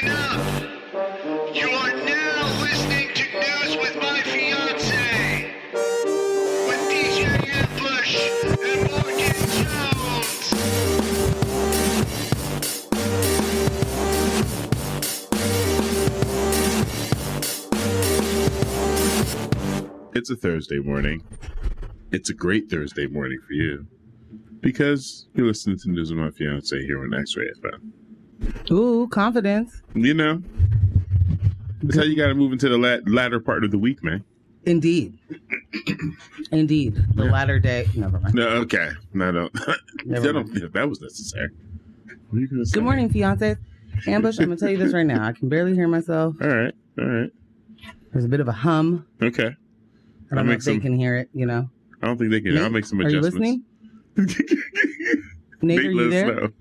Listen up. You are now listening to News with My Fiancé with DJ Ambush and Morgan Jones. It's a Thursday morning. It's a great Thursday morning for you because you're listening to News with My Fiancé here on X-Ray FM. Ooh, confidence. You know, that's how you got to move into the latter part of the week, man. Indeed. Indeed. The latter day. Never mind. No, okay. No, don't. I don't think that was necessary. What are you gonna say? Good morning, fiance. Ambush, I'm going to tell you this right now. I can barely hear myself. All right. There's a bit of a hum. Okay. I don't know if they can hear it, you know. I don't think they can. Nate, I'll make some are you adjustments. listening? Nate, are you there?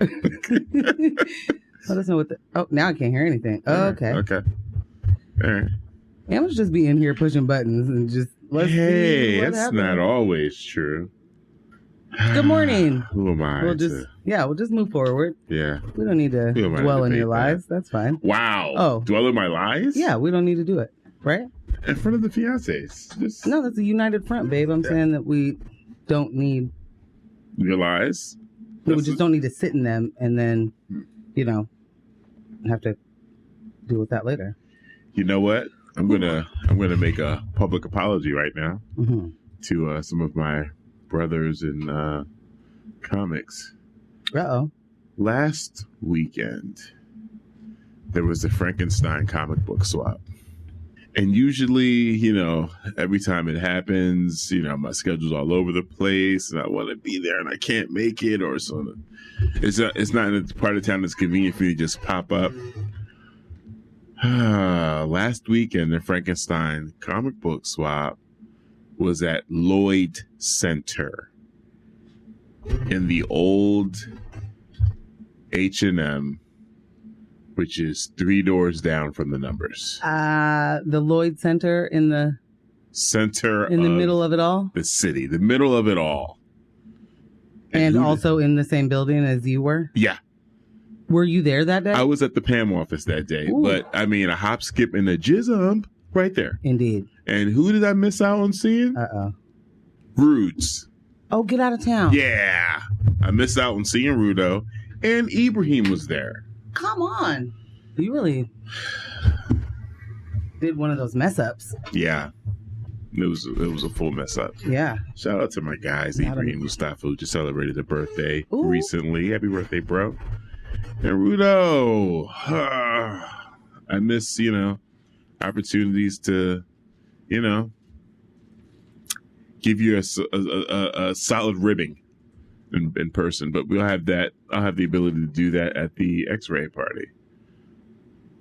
Let us know what the... Oh, now I can't hear anything. Oh, okay. Okay. All right. Ambush just be in here pushing buttons and just... Let's see what that's happens. not always true. Good morning. Who am I? We'll just move forward. Yeah. We don't need to dwell in your lies. That's fine. Wow. Oh. Dwell in my lies? Yeah, we don't need to do it. Right? In front of the fiancés. No, that's a united front, babe. I'm saying that we don't need... Your lies? We just don't need to sit in them and then, you know, have to deal with that later. You know what? I'm gonna make a public apology right now to some of my brothers in comics. Uh-oh. Last weekend, there was the Frankenstein comic book swap. And usually, you know, every time it happens, you know, my schedule's all over the place and I want to be there and I can't make it or something. It's not in a part of town that's convenient for me to just pop up. Last weekend, the Frankenstein comic book swap was at Lloyd Center in the old H&M, which is 3 doors down from the Numbers. The Lloyd Center in the middle of it all? The city, the middle of it all. And also in the same building as you were? Yeah. Were you there that day? I was at the PAM office that day. Ooh. But, I mean, a hop, skip, and a jizz right there. Indeed. And who did I miss out on seeing? Uh-oh. Rudes. Oh, get out of town. Yeah. I missed out on seeing Rudo. And Ibrahim was there. Come on. You really did one of those mess ups. Yeah. It was a full mess up. Yeah. Shout out to my guys, Ibrahim Mustafa, who just celebrated a birthday recently. Happy birthday, bro. And Rudo. I miss, you know, opportunities to, you know, give you a solid ribbing in person, but we'll have that. I'll have the ability to do that at the X-Ray party.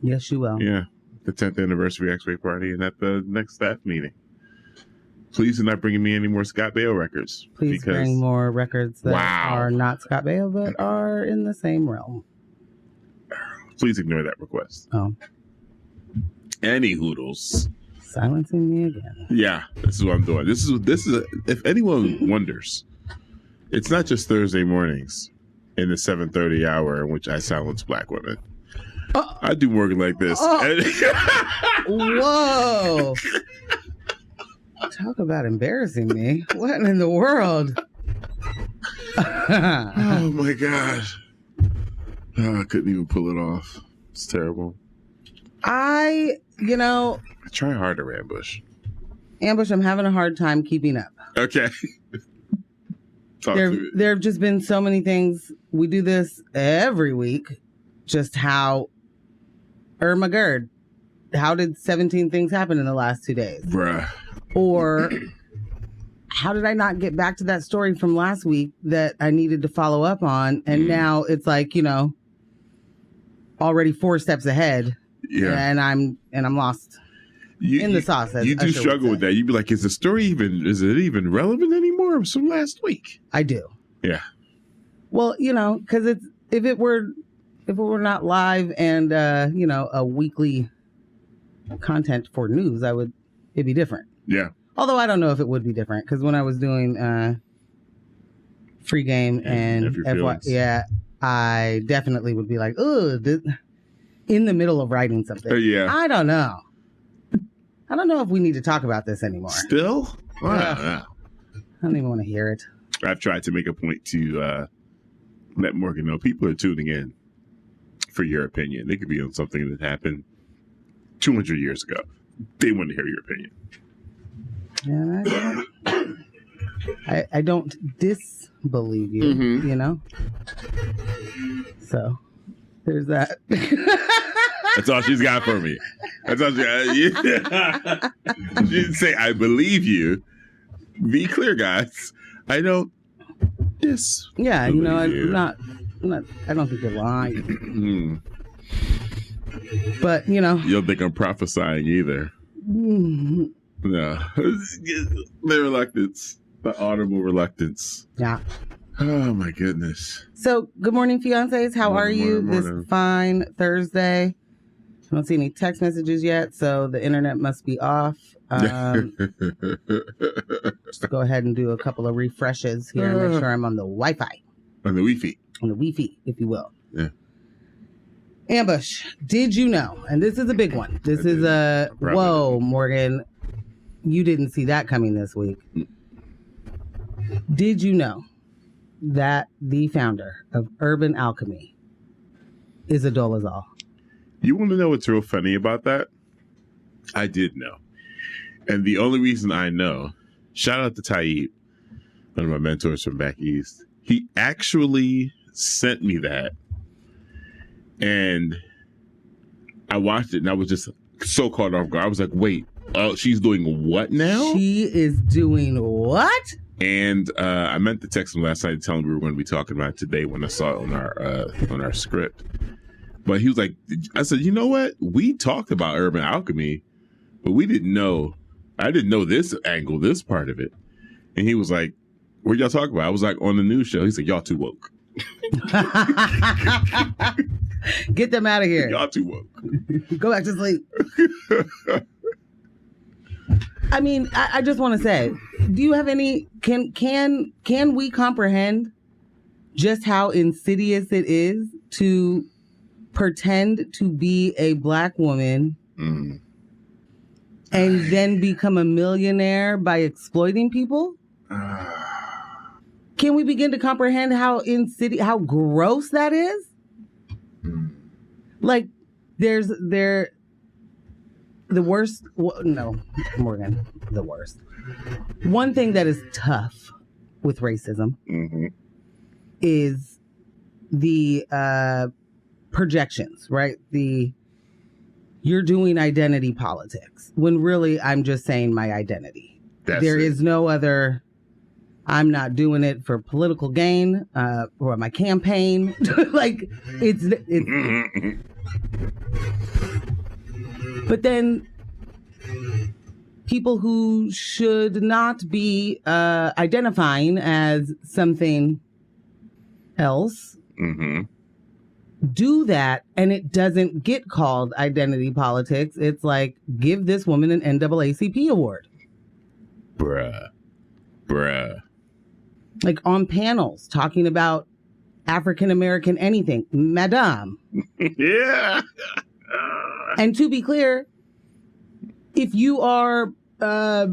Yes, you will. Yeah, the 10th anniversary X-Ray party, and at the next staff meeting. Please do not bring me any more Scott Baio records. Please bring more records that are not Scott Baio, but are in the same realm. Please ignore that request. Oh. Any hoodles. Silencing me again. Yeah, this is what I'm doing. This is. If anyone wonders, it's not just Thursday mornings in the 7:30 hour in which I silence black women. I do work like this. Whoa. Talk about embarrassing me. What in the world? Oh my gosh. I couldn't even pull it off. It's terrible. I try harder, Ambush. Ambush, I'm having a hard time keeping up. Okay. There have just been so many things. We do this every week. Just how, my God, how did 17 things happen in the last 2 days? Bruh. Or how did I not get back to that story from last week that I needed to follow up on? And now it's like, you know, already 4 steps ahead. Yeah. And I'm lost in the sauce. You do struggle with that. You'd be like, is it even relevant anymore? It was from last week. I do. Yeah. Well, you know, because if it were not live and a weekly content for news, it'd be different. Yeah. Although I don't know if it would be different because when I was doing free game and FY, I definitely would be like, oh, in the middle of writing something. Yeah. I don't know. I don't know if we need to talk about this anymore. Still? I don't even want to hear it. I've tried to make a point to let Morgan know people are tuning in for your opinion. They could be on something that happened 200 years ago. They want to hear your opinion. Yeah, I don't disbelieve you, you know? So, there's that. That's all she's got for me. That's all she got. She didn't say, I believe you. Be clear, guys. I don't disbelieve Yeah, you know, you. I'm not, I don't think you're lying. But, you know. You don't think I'm prophesying either. No. The reluctance. The audible reluctance. Yeah. Oh, my goodness. So, good morning, fiancés. How are you this fine Thursday? I don't see any text messages yet, so the internet must be off. Just go ahead and do a couple of refreshes here and make sure I'm on the Wi-Fi. On the Wi-Fi. On the Wi-Fi, if you will. Yeah. Ambush, did you know? And this is a big one. This is a, whoa, Morgan, you didn't see that coming this week. Did you know that the founder of Urban Alchemy is a Dolezal? You want to know what's real funny about that? I did know. And the only reason I know, shout out to Taib, one of my mentors from back east. He actually sent me that. And I watched it and I was just so caught off guard. I was like, wait, she's doing what now? She is doing what? And I meant to text him last night to tell him we were going to be talking about it today when I saw it on our script. But he was like, I said, you know what? We talked about urban alchemy, but I didn't know this angle, this part of it. And he was like, what y'all talking about? I was like, on the news show. He said, y'all too woke. Get them out of here. Y'all too woke. Go back to sleep. I mean, I just want to say, do you have any, can we comprehend just how insidious it is to pretend to be a black woman and then become a millionaire by exploiting people? Can we begin to comprehend how how gross that is? Like, the worst, no, Morgan, the worst. One thing that is tough with racism is the projections, right? You're doing identity politics when really I'm just saying my identity. There is no other. I'm not doing it for political gain or my campaign. Like it's. But then people who should not be identifying as something else do that, and it doesn't get called identity politics. It's like, give this woman an NAACP award. Bruh. Like on panels talking about African American anything, madame. Yeah. And to be clear, if you are a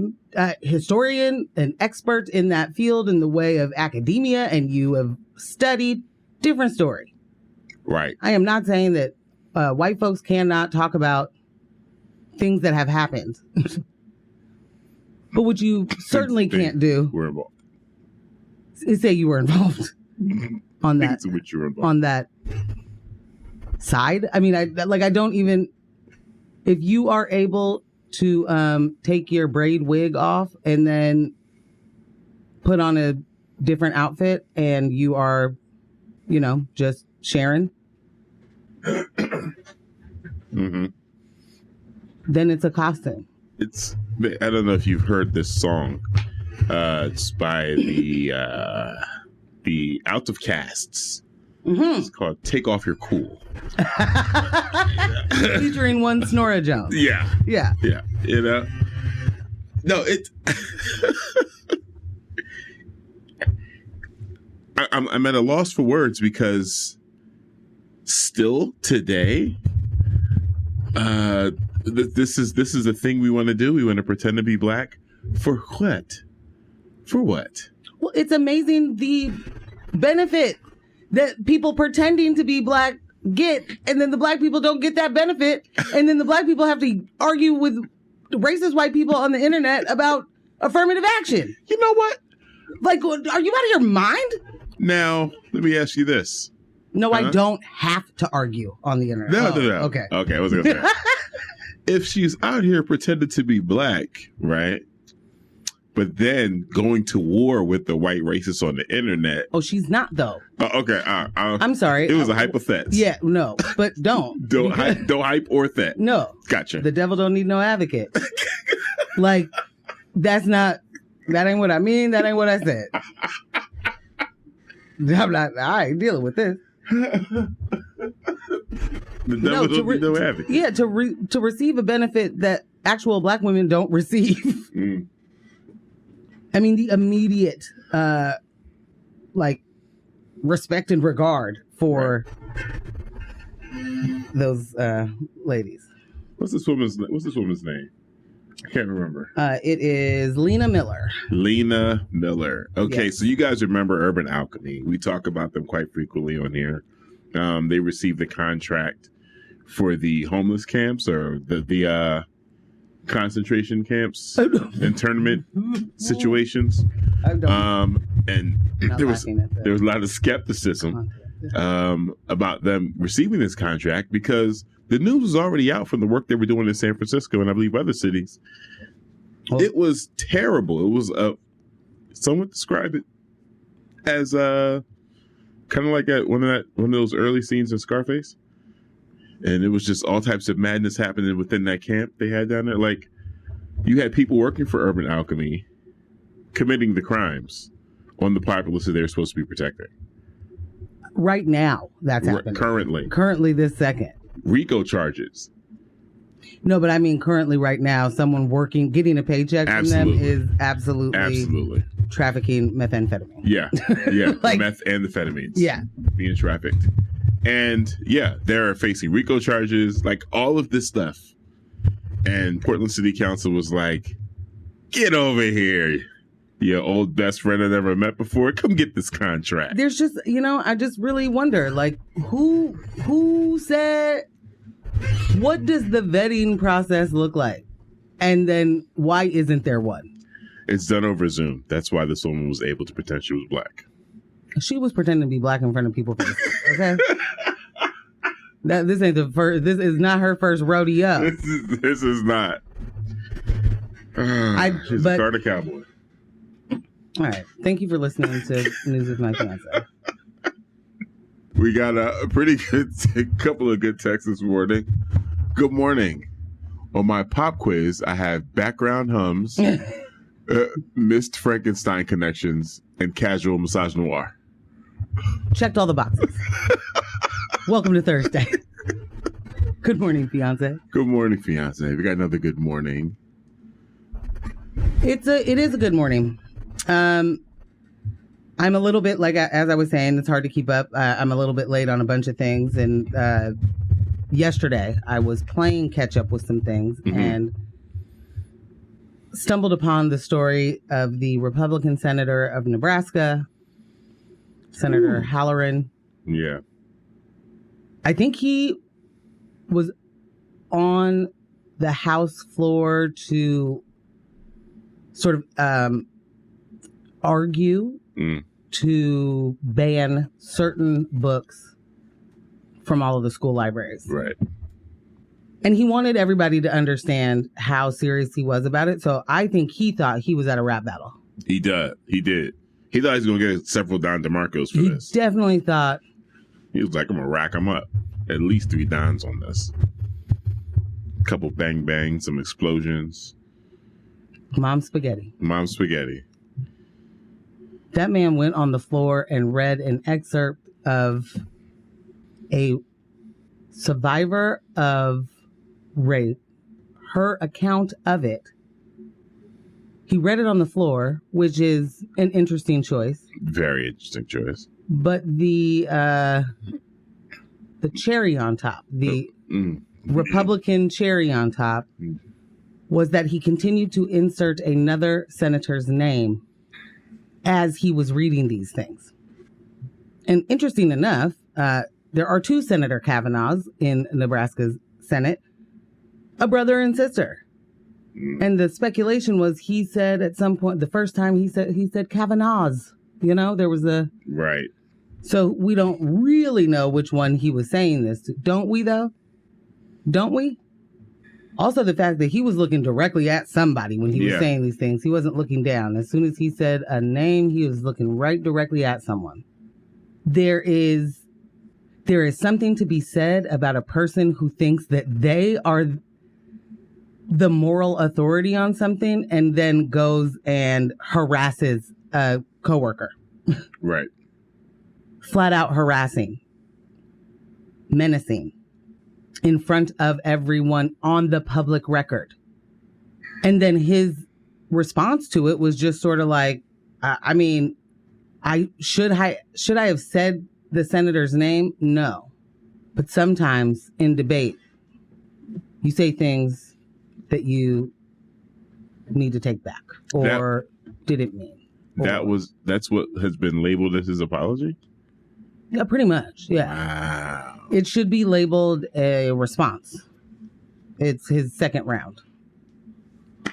historian, an expert in that field in the way of academia, and you have studied, different story. Right. I am not saying that white folks cannot talk about things that have happened. But what you certainly can't do is say you were involved on that. On that side. I mean, I don't even. If you are able to take your braid wig off and then put on a different outfit, and you are, just Sharon, then it's a costume. I don't know if you've heard this song. It's by the Out of Casts. It's called "Take Off Your Cool," featuring one Snora Jones. Yeah. No, it. I'm at a loss for words because still today, This is a thing we want to do. We want to pretend to be black. For what? For what? Well, it's amazing the benefit that people pretending to be black get, and then the black people don't get that benefit, and then the black people have to argue with racist white people on the internet about affirmative action. You know what? Like, are you out of your mind? Now, let me ask you this. No, I don't have to argue on the internet. No. Okay. Okay, I was going to say. If she's out here pretending to be black, right? But then going to war with the white racists on the internet. Oh, she's not, though. Okay. I'm sorry. It was a hypothesis. Yeah, no, but don't. Don't hype or that. No. Gotcha. The devil don't need no advocate. Like, that ain't what I mean. That ain't what I said. I'm not, I ain't dealing with this. The devil don't need no advocate. Yeah, to receive a benefit that actual black women don't receive. Mm. I mean, the immediate, respect and regard for those ladies. What's this woman's name? I can't remember. It is Lena Miller. Lena Miller. Okay, Yes. So you guys remember Urban Alchemy. We talk about them quite frequently on here. They received the contract for the homeless camps or the concentration camps and tournament situations. I don't And not there was laughing at that. a lot of skepticism about them receiving this contract because the news was already out from the work they were doing in San Francisco and I believe other cities. Well, it was terrible. It was some would describe it as kind of like one of those early scenes in Scarface. And it was just all types of madness happening within that camp they had down there. Like, you had people working for Urban Alchemy committing the crimes on the populace that they're supposed to be protecting. Right now, that's happening. Currently, this second. RICO charges. No, but I mean currently right now, someone working, getting a paycheck from them is absolutely trafficking methamphetamine. Yeah. Like, meth and amphetamines. Yeah. Being trafficked. And yeah, they're facing RICO charges, like all of this stuff. And Portland City Council was like, get over here, your old best friend I never met before. Come get this contract. There's just, I just really wonder, like, who said, what does the vetting process look like? And then why isn't there one? It's done over Zoom. That's why this woman was able to pretend she was black. She was pretending to be black in front of people. Okay. This ain't the first. This is not her first rodeo. This is not. She's a Carter cowboy. All right. Thank you for listening to News with My Fiancé. We got a pretty good couple of good texts this morning. Good morning. On my pop quiz, I have background hums, missed Frankenstein connections, and casual massage noir. Checked all the boxes. Welcome to Thursday. Good morning, Fiancé. Good morning, Fiancé. We got another good morning. It is a good morning. I'm a little bit, like, as I was saying, it's hard to keep up. I'm a little bit late on a bunch of things. And yesterday, I was playing catch up with some things and stumbled upon the story of the Republican senator of Nebraska, Senator Halloran. Yeah. I think he was on the House floor to sort of argue to ban certain books from all of the school libraries. Right. And he wanted everybody to understand how serious he was about it. So I think he thought he was at a rap battle. He did. He thought he was going to get several Don DeMarcos for this. He definitely thought. He was like, I'm going to rack him up. At least 3 Dons on this. A couple bang bangs, some explosions. Mom spaghetti. That man went on the floor and read an excerpt of a survivor of rape, her account of it. He read it on the floor, which is an interesting choice. Very interesting choice. But the cherry on top, the Republican cherry on top was that he continued to insert another senator's name as he was reading these things. And interesting enough, there are 2 Senator Kavanaughs in Nebraska's Senate, a brother and sister. And the speculation was he said at some point, the first time he said Kavanaughs, there was a... Right. So we don't really know which one he was saying this to. Don't we, though? Don't we? Also, the fact that he was looking directly at somebody when he was saying these things. He wasn't looking down. As soon as he said a name, he was looking right directly at someone. There is something to be said about a person who thinks that they are the moral authority on something and then goes and harasses a coworker. Right. Flat out harassing, menacing in front of everyone on the public record. And then his response to it was just sort of like, should I have said the senator's name? No. But sometimes in debate, you say things that you need to take back or didn't mean. That's what has been labeled as his apology? Yeah, pretty much. Yeah. Wow. It should be labeled a response. It's his second round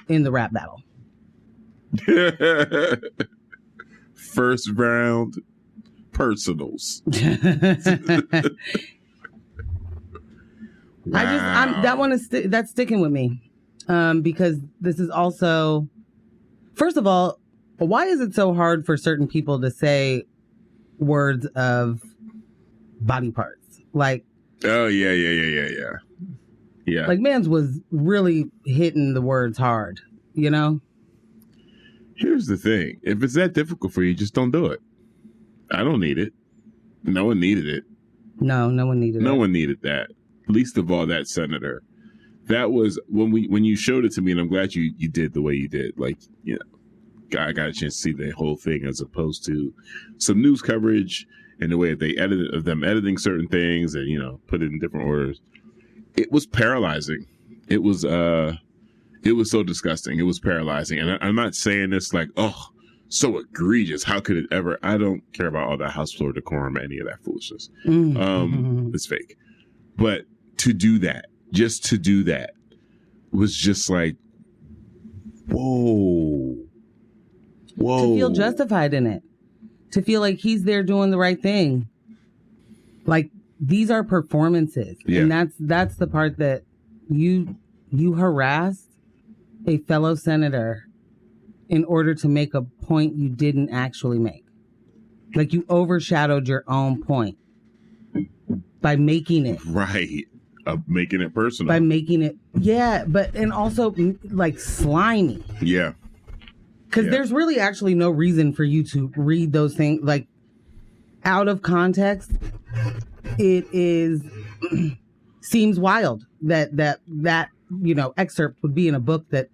in the rap battle. First round personals. Wow. That's sticking with me. Because this is also, first of all, why is it so hard for certain people to say words of body parts? Like, oh yeah. Like, Mans was really hitting the words hard, Here's the thing. If it's that difficult for you, just don't do it. I don't need it. No one needed it. No one needed it. No one needed that. Least of all that senator. That was when you showed it to me, and I'm glad you did the way you did. Like, I got a chance to see the whole thing as opposed to some news coverage and the way that they edited of them editing certain things and put it in different orders. It was paralyzing. It was so disgusting. It was paralyzing. And I'm not saying this like, oh, so egregious. How could it ever? I don't care about all that house floor decorum, any of that foolishness. It's fake. But to do that, just to do that, was just like, whoa. To feel justified in it. To feel like he's there doing the right thing. Like, these are performances. Yeah. And that's the part that you harassed a fellow senator in order to make a point you didn't actually make. Like, you overshadowed your own point by making it. Right. Making it personal. By making it, and also like slimy. Yeah. Because there's really actually no reason for you to read those things like out of context. It seems wild that excerpt would be in a book that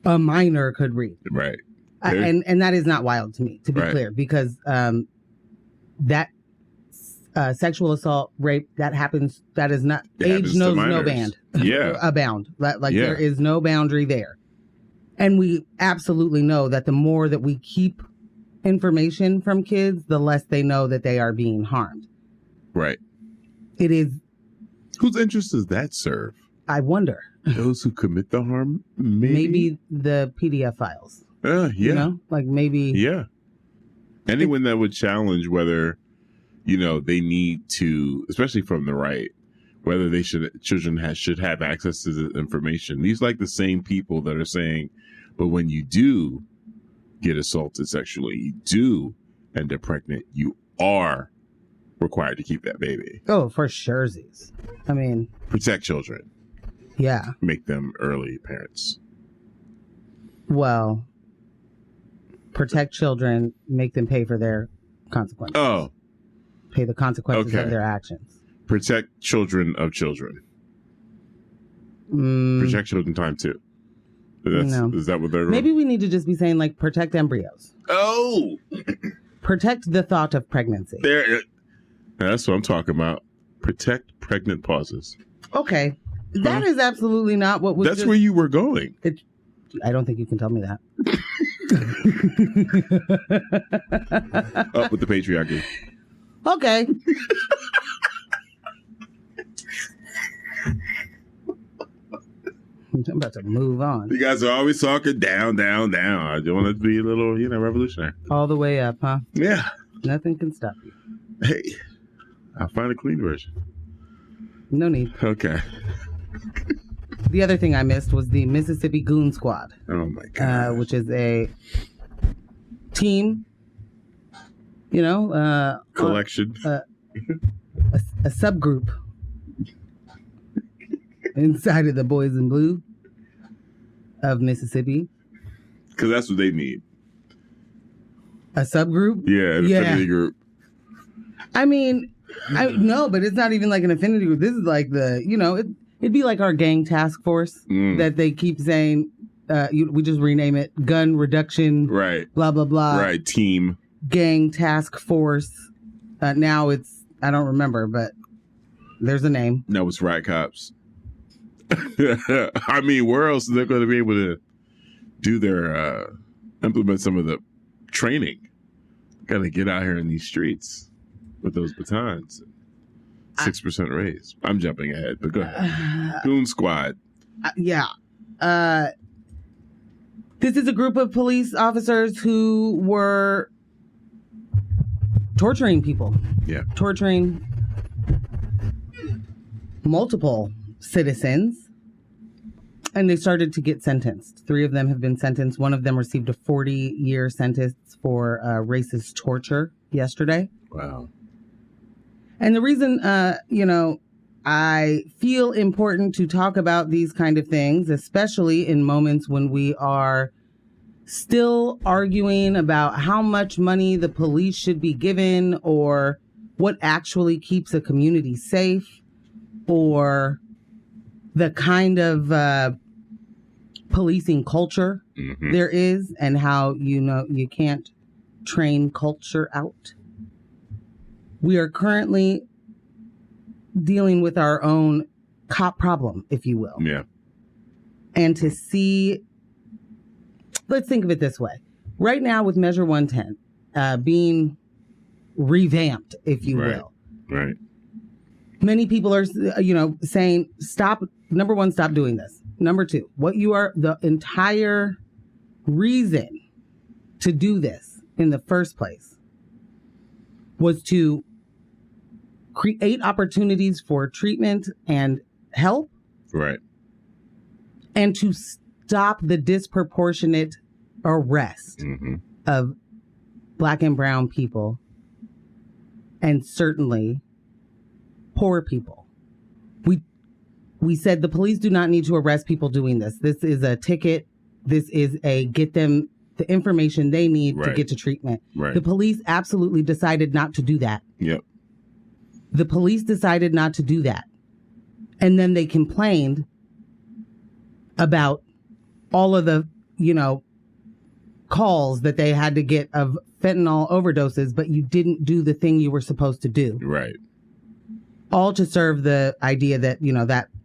a minor could read. Right. And that is not wild to me, to be clear, because that sexual assault, rape, that happens. That is not age knows no band. Yeah. A bound. There is no boundary there. And we absolutely know that the more that we keep information from kids, the less they know that they are being harmed. Right. It is. Whose interest does that serve? I wonder. Those who commit the harm? Maybe the PDF files. Yeah. Maybe. Yeah. Anyone that would challenge whether, they need to, especially from the right, whether children should have access to the information. These like the same people that are saying, but when you do get assaulted sexually, you do end up pregnant, you are required to keep that baby. Oh, for sure. I mean, protect children. Yeah. Make them early parents. Well, protect children, make them pay for their consequences. Oh. Pay the consequences of their actions. Protect children of children. Protect children time too. Is that what they're... Maybe we need to just be saying like protect embryos. Oh. Protect the thought of pregnancy. That's what I'm talking about. Protect pregnant pauses. Okay. That is absolutely not what was. That's where you were going. I don't think you can tell me that. Up with the patriarchy. Okay. I'm about to move on. You guys are always talking down. I just want it to be a little, revolutionary. All the way up, huh? Yeah. Nothing can stop you. Hey, I'll find a clean version. No need. Okay. The other thing I missed was the Mississippi Goon Squad. Oh my God. Which is a team, collection. A subgroup inside of the Boys in Blue of Mississippi. Because that's what they need. A subgroup? Yeah, an affinity group. I mean, no, but it's not even like an affinity group. This is like it'd be like our gang task force that they keep saying, we just rename it gun reduction. Right. Blah, blah, blah. Right. Team. Gang task force. Now it's, I don't remember, but there's a name. No, it's riot cops. I mean, where else are they going to be able to do their, implement some of the training? Got to get out here in these streets with those batons. 6% raise. I'm jumping ahead, but go ahead. Goon Squad. Yeah. This is a group of police officers who were torturing people. Yeah. Torturing multiple citizens. And they started to get sentenced. 3 of them have been sentenced. One of them received a 40-year sentence for racist torture yesterday. Wow. And the reason, I feel important to talk about these kind of things, especially in moments when we are still arguing about how much money the police should be given or what actually keeps a community safe or the kind of policing culture there is and how, you can't train culture out. We are currently dealing with our own cop problem, if you will. Yeah. And to see, let's think of it this way. Right now with Measure 110 being revamped, if you will. Right. Many people are, saying, stop. Number 1, stop doing this. Number 2, the entire reason to do this in the first place was to create opportunities for treatment and help. Right. And to stop the disproportionate arrest of Black and brown people and certainly poor people. We said the police do not need to arrest people doing this. This is a ticket. This is get them the information they need to get to treatment. Right. The police absolutely decided not to do that. Yep. The police decided not to do that. And then they complained about all of the, calls that they had to get of fentanyl overdoses, but you didn't do the thing you were supposed to do. Right. All to serve the idea that,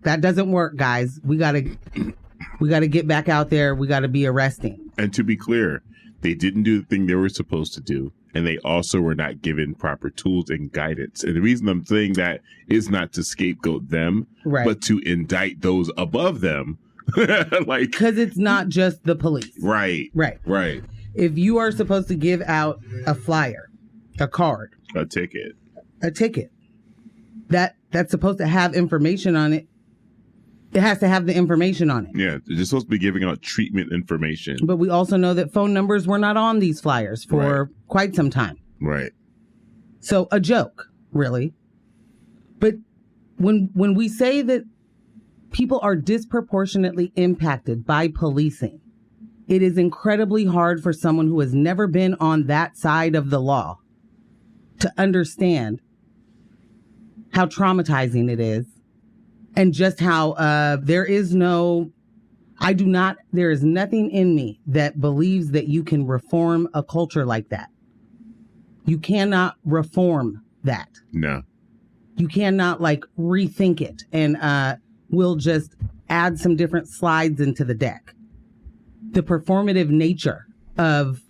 that doesn't work, guys. We got to get back out there. We got to be arresting. And to be clear, they didn't do the thing they were supposed to do. And they also were not given proper tools and guidance. And the reason I'm saying that is not to scapegoat them, but to indict those above them. Because it's not just the police. Right. If you are supposed to give out a flyer, a card, a ticket that's supposed to have information on it, it has to have the information on it. Yeah, they're supposed to be giving out treatment information. But we also know that phone numbers were not on these flyers for quite some time. Right. So a joke, really. But when we say that people are disproportionately impacted by policing, it is incredibly hard for someone who has never been on that side of the law to understand how traumatizing it is. And just how there is nothing in me that believes that you can reform a culture like that. You cannot reform that. No. You cannot like rethink it and we'll just add some different slides into the deck. The performative nature of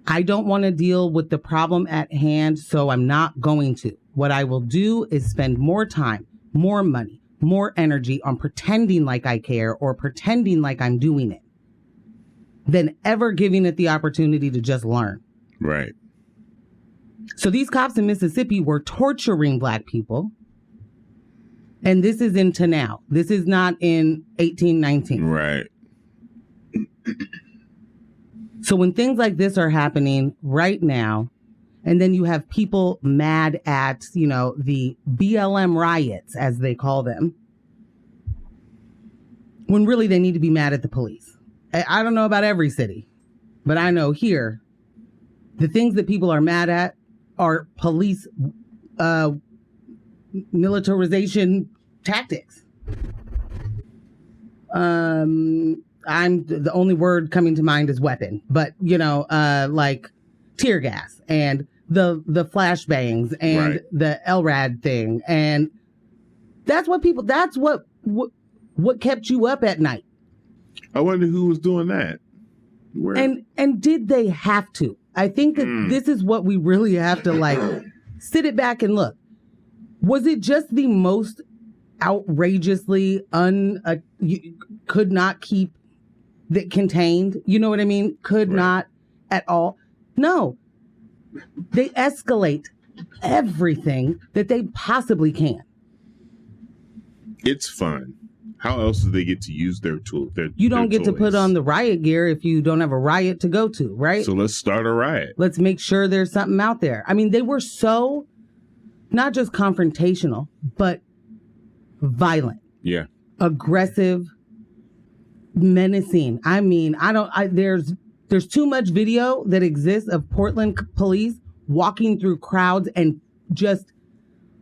I don't want to deal with the problem at hand, so I'm not going to. What I will do is spend more time, more money, more energy on pretending like I care or pretending like I'm doing it than ever giving it the opportunity to just learn. Right. So these cops in Mississippi were torturing Black people. And this is into now. This is not in 1819. Right. So when things like this are happening right now, and then you have people mad at, you know, the BLM riots, as they call them, when really they need to be mad at the police. I don't know about every city, but I know here, the things that people are mad at are police militarization tactics. The only word coming to mind is weapon, but you know, like tear gas and the flashbangs and right. the LRAD thing, and that's what kept you up at night. I wonder who was doing that. Where? And did they have to? I think that this is what we really have to like sit it back and look. Was it just the most outrageously could not keep that contained? You know what I mean? Could not at all. No, they escalate everything that they possibly can. It's fun. How else do they get to use their tool? You don't get to put on the riot gear if you don't have a riot to go to, right? So let's start a riot. Let's make sure there's something out there. I mean, they were so not just confrontational, but violent. Yeah. Aggressive, menacing. I mean, there's too much video that exists of Portland police walking through crowds and just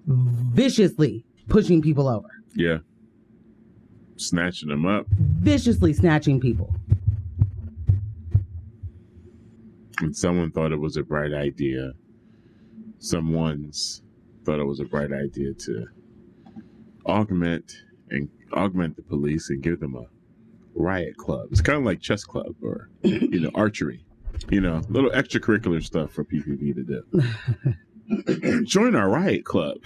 viciously pushing people over. Yeah. Snatching them up. Viciously snatching people. And someone thought it was a bright idea. Someone's thought it was a bright idea to augment the police and give them a riot club. It's kind of like chess club or, you know, archery. You know, little extracurricular stuff for PPP to do. Join our riot club.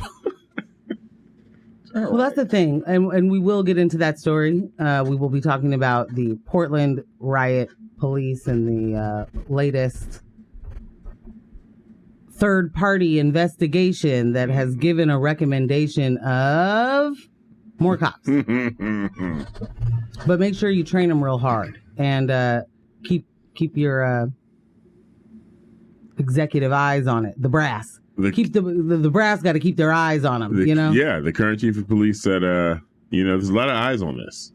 Well, that's the thing. And we will get into that story. We will be talking about the Portland riot police and the latest third-party investigation that has given a recommendation of more cops. But make sure you train them real hard and keep your executive eyes on it. The brass. The brass got to keep their eyes on them, you know? Yeah, the current chief of police said, you know, there's a lot of eyes on this,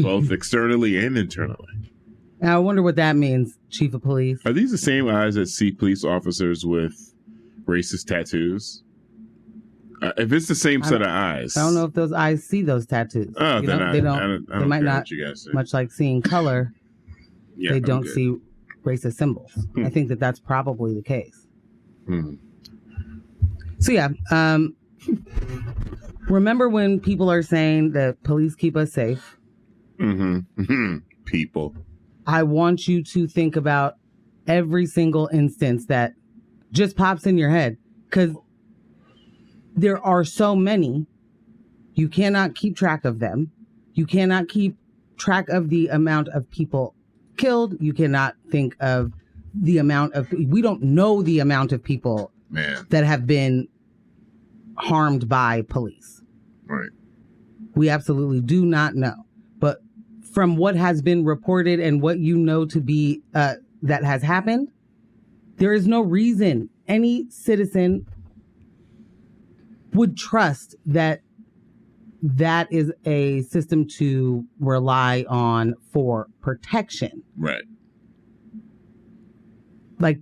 both externally and internally. Now, I wonder what that means, chief of police. Are these the same eyes that see police officers with racist tattoos? If it's the same set of eyes. I don't know if those eyes see those tattoos. Oh, they don't. They might not, much like seeing color, they don't see racist symbols. I think that's probably the case. So yeah, remember when people are saying that police keep us safe? People. I want you to think about every single instance that just pops in your head, because there are so many. You cannot keep track of them. You cannot keep track of the amount of people killed. You cannot think of the amount of, we don't know the amount of people that have been harmed by police. Right. We absolutely do not know. But from what has been reported and what you know to be that has happened, there is no reason any citizen would trust that is a system to rely on for protection. Right. Like,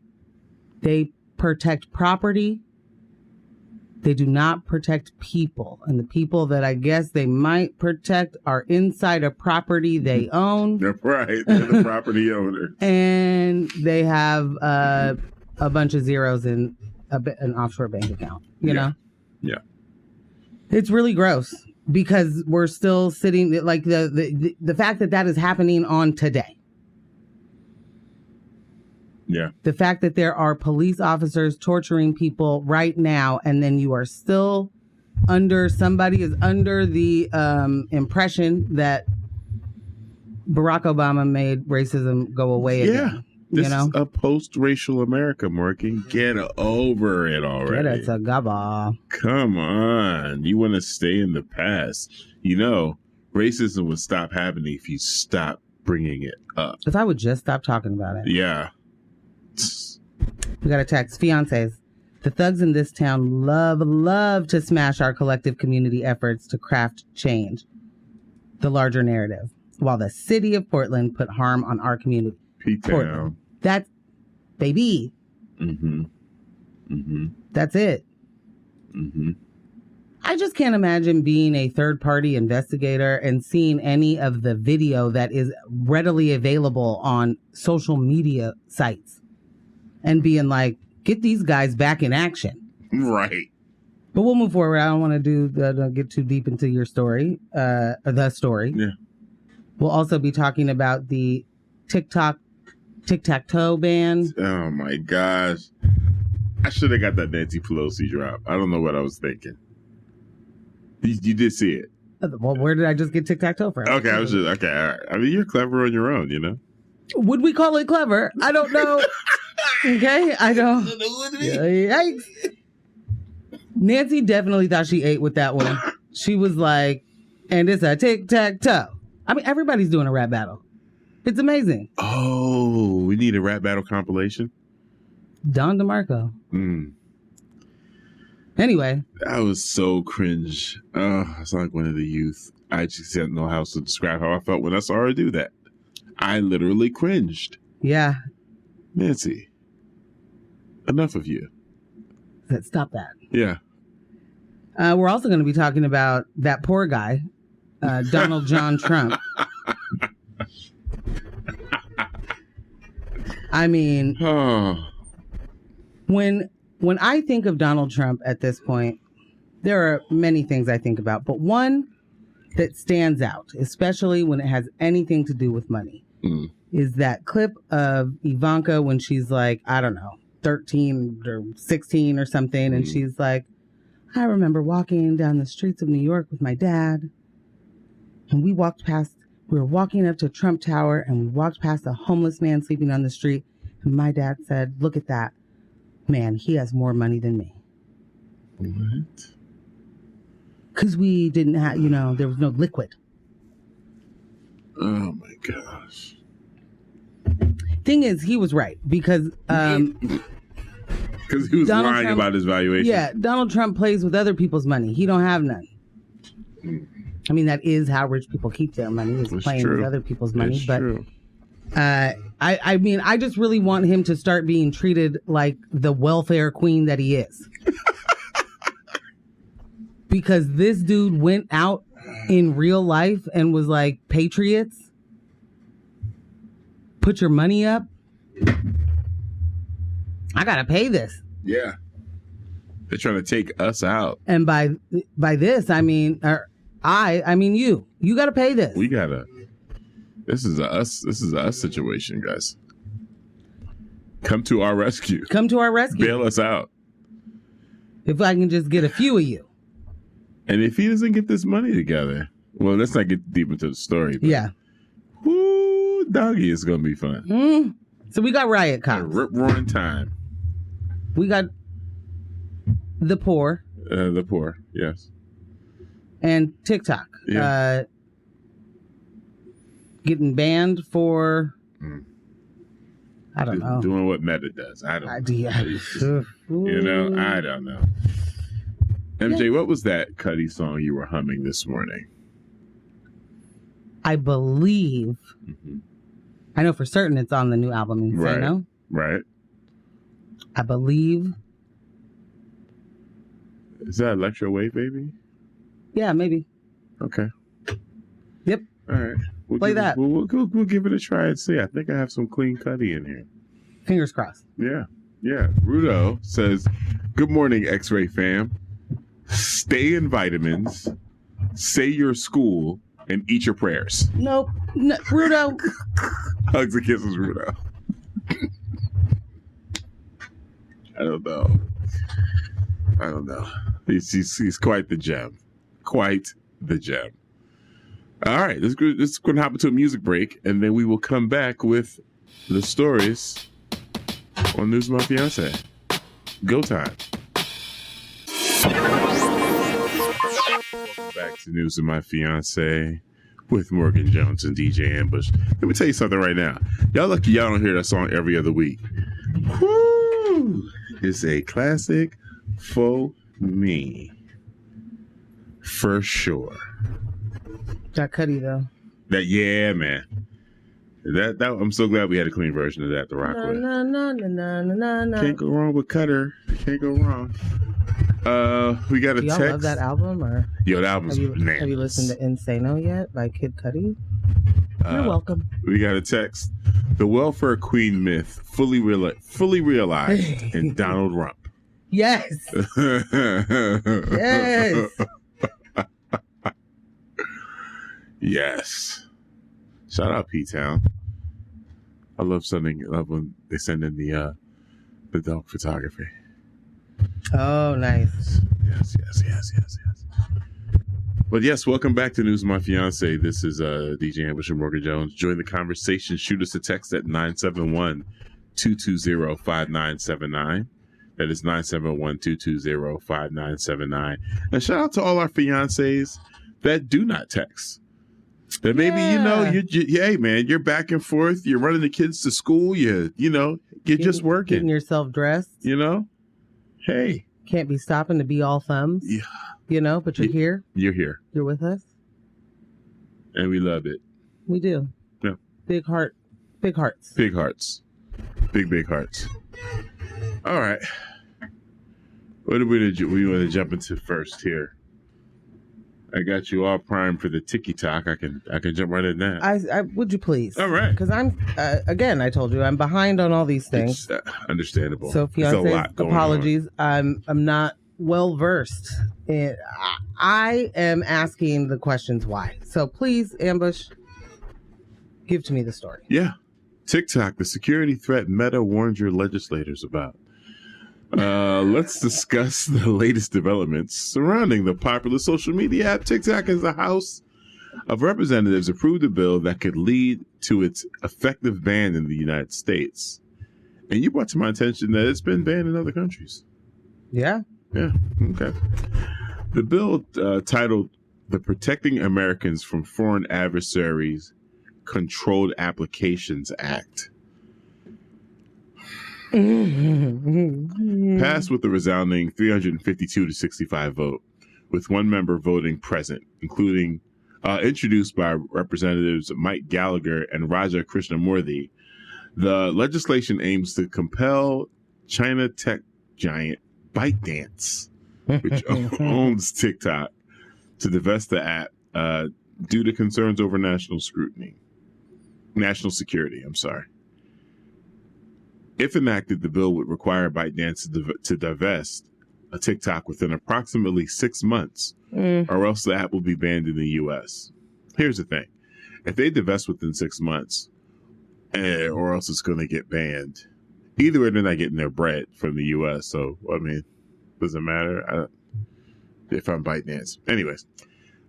they protect property. They do not protect people. And the people that I guess they might protect are inside a property they own. They're right. They're the property owners. And they have a bunch of zeros in an offshore bank account, you know? Yeah. It's really gross because we're still sitting, like the fact that is happening on today. Yeah. The fact that there are police officers torturing people right now, and then you are still somebody is under the impression that Barack Obama made racism go away again. This is a post-racial America, Morgan. Get over it already. Get it together. Come on. You want to stay in the past. You know, racism would stop happening if you stop bringing it up. If I would just stop talking about it. Yeah. We got a text. Fiancés. The thugs in this town love to smash our collective community efforts to craft change. The larger narrative. While the city of Portland put harm on our community. P-Town. That's, baby. Mm-hmm. Mm-hmm. That's it. Mm-hmm. I just can't imagine being a third-party investigator and seeing any of the video that is readily available on social media sites and being like, get these guys back in action. Right. But we'll move forward. I don't want to get too deep into your story, or the story. Yeah. We'll also be talking about the tic-tac-toe ban. Oh, my gosh. I should have got that Nancy Pelosi drop. I don't know what I was thinking. You did see it. Well, where did I just get tic-tac-toe from? Okay, I was just, okay, all right. I mean, you're clever on your own, you know? Would we call it clever? I don't know. Okay, I don't. Yikes. Nancy definitely thought she ate with that one. She was like, and it's a tic-tac-toe. I mean, everybody's doing a rap battle. It's amazing. Oh, we need a rap battle compilation? Don DeMarco. Mm. Anyway. That was so cringe. I sound like one of the youth. I just didn't know how to describe how I felt when I saw her do that. I literally cringed. Yeah. Nancy, enough of you. Stop that. Yeah. We're also going to be talking about that poor guy, Donald John Trump. I mean, when I think of Donald Trump at this point, there are many things I think about, but one that stands out, especially when it has anything to do with money, is that clip of Ivanka when she's like, I don't know, 13 or 16 or something, and she's like, I remember walking down the streets of New York with my dad, and we were walking up to Trump Tower, and we walked past a homeless man sleeping on the street, and my dad said, look at that man, he has more money than me. What? Because we didn't have, there was no liquid. Oh my gosh. Thing is, he was right because he was lying about his valuation. Yeah, Donald Trump plays with other people's money. He don't have none. I mean, that is how rich people keep their money, is playing with other people's money. But I mean, I just really want him to start being treated like the welfare queen that he is. Because this dude went out in real life and was like, patriots, put your money up. I gotta pay this. Yeah. They're trying to take us out. And by this, I mean, I mean you. You gotta pay this. We gotta. This is a us situation, guys. Come to our rescue. Come to our rescue. Bail us out. If I can just get a few of you. And if he doesn't get this money together, well, let's not get deep into the story. But yeah. Whoo, doggy, it's gonna be fun. So we got riot cops. Rip roaring time. We got the poor. The poor, yes. And TikTok. Yeah. Getting banned for, I don't know. Doing what Meta does. I don't know. I don't know. MJ, what was that Cuddy song you were humming this morning? I believe, I know for certain it's on the new album, Inferno. Right. I believe. Is that Electro Wave, baby? Yeah, maybe. Okay. Yep. All right. Play that. We'll give it a try and see. I think I have some clean Cuddy in here. Fingers crossed. Yeah. Rudo says, good morning, X-Ray fam. stay in vitamins, say your school, and eat your prayers. Nope. No, Rudo. Hugs and kisses, Rudo. I don't know. He's quite the gem. Quite the gem. All right, let's go and hop into a music break, and then we will come back with the stories on News of My Fiancé. Go time. Welcome back to News of My Fiancé with Morgan Jones and DJ Ambush. Let me tell you something right now. Y'all lucky y'all don't hear that song every other week. Woo! It's a classic for me. For sure. That Cuddy though. Yeah, man. That I'm so glad we had a clean version of that to rock with. Can't go wrong with Cutter. Can't go wrong. We got a Do y'all text. love that album, or Yo, the album's bananas. Have you listened to Insano yet by Kid Cudi? You're welcome. We got a text. The welfare queen myth fully realized in Donald Rump. Yes. Yes. Yes. Shout out P-Town. I love when they send in the dog photography. Oh, nice. Yes. But yes, welcome back to News of My Fiancé. This is DJ Ambush and Morgan Jones. Join the conversation. Shoot us a text at 971-220-5979. That is 971-220-5979. And shout out to all our fiancés that do not text. That maybe, hey, man, you're back and forth. You're running the kids to school. You're just working. Getting yourself dressed. Hey. Can't be stopping to be all thumbs. Yeah. But you're here. You're here. You're with us. And we love it. We do. Yeah. Big hearts. Big hearts. Big hearts. All right. What do we want to jump into first here? I got you all primed for the tiki-talk. I can jump right in that. I would you please? All right. Because I'm again, I told you I'm behind on all these things. It's understandable. So fiancé, apologies. I'm not well versed. I am asking the questions why. So please, Ambush, give to me the story. Yeah. TikTok, the security threat Meta warned your legislators about. Let's discuss the latest developments surrounding the popular social media app TikTok as the House of Representatives approved a bill that could lead to its effective ban in the United States. And you brought to my attention that it's been banned in other countries. Yeah. Yeah. Okay. The bill titled the Protecting Americans from Foreign Adversaries Controlled Applications Act passed with a resounding 352 to 65 vote, with one member voting present, including introduced by Representatives Mike Gallagher and Raja Krishnamurthy. The legislation aims to compel China tech giant ByteDance, which owns TikTok, to divest the app due to concerns over national security. If enacted, the bill would require ByteDance to divest a TikTok within approximately 6 months, or else the app will be banned in the U.S. Here's the thing. If they divest within 6 months, or else it's going to get banned, either way, they're not getting their bread from the U.S. So, doesn't matter if I'm ByteDance. Anyways,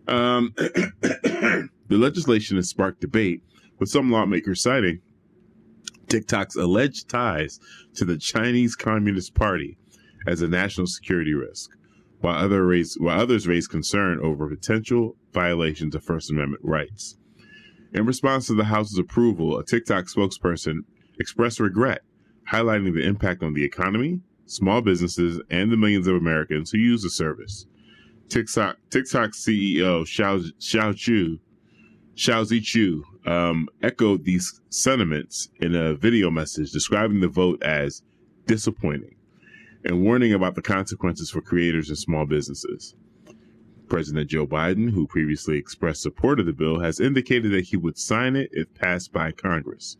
the legislation has sparked debate, with some lawmakers citing TikTok's alleged ties to the Chinese Communist Party as a national security risk, while others raise concern over potential violations of First Amendment rights. In response to the House's approval, a TikTok spokesperson expressed regret, highlighting the impact on the economy, small businesses, and the millions of Americans who use the service. TikTok CEO Xiaozi Chu echoed these sentiments in a video message describing the vote as disappointing and warning about the consequences for creators and small businesses. President Joe Biden, who previously expressed support of the bill, has indicated that he would sign it if passed by Congress.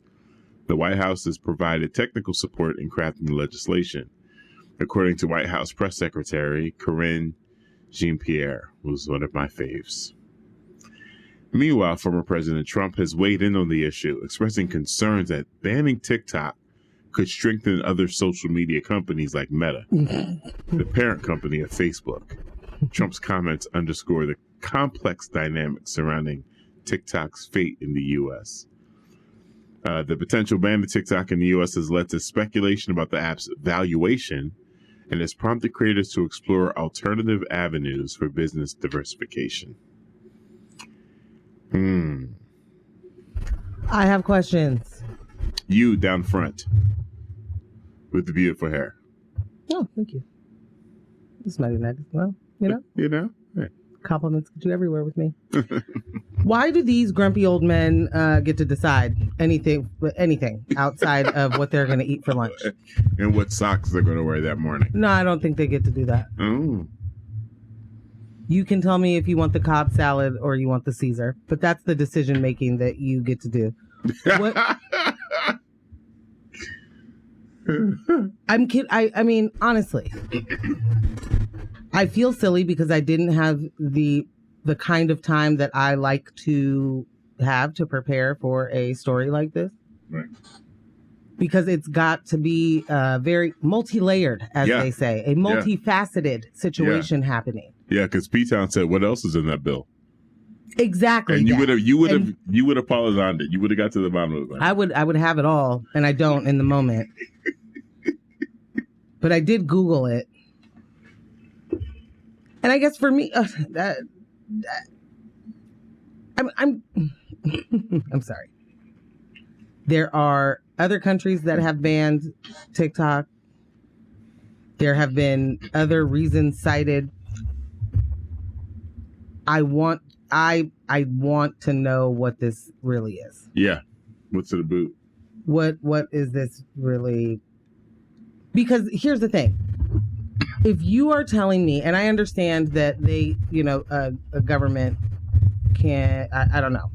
The White House has provided technical support in crafting the legislation. According to White House Press Secretary Karine Jean-Pierre was one of my faves. Meanwhile, former President Trump has weighed in on the issue, expressing concerns that banning TikTok could strengthen other social media companies like Meta, the parent company of Facebook. Trump's comments underscore the complex dynamics surrounding TikTok's fate in the U.S. The potential ban of TikTok in the U.S. has led to speculation about the app's valuation and has prompted creators to explore alternative avenues for business diversification. I have questions. You down front with the beautiful hair. Oh, thank you. This might be nice. Well, Hey. Compliments get you everywhere with me. Why do these grumpy old men get to decide anything outside of what they're going to eat for lunch? And what socks they're going to wear that morning? No, I don't think they get to do that. Oh. You can tell me if you want the Cobb salad or you want the Caesar, but that's the decision making that you get to do. What? I'm kidding. I mean, honestly, I feel silly because I didn't have the kind of time that I like to have to prepare for a story like this. Right. Because it's got to be very multi-layered, as they say, a multifaceted situation happening. Yeah, because P-Town said, "What else is in that bill?" Exactly. And you would have paused it. You would have got to the bottom of it. I would have it all, and I don't in the moment. But I did Google it, and I guess for me, I'm sorry. There are other countries that have banned TikTok. There have been other reasons cited. I want to know what this really is. Yeah. What's in the boot? What is this really? Because here's the thing. If you are telling me, and I understand that they, a government can, I don't know.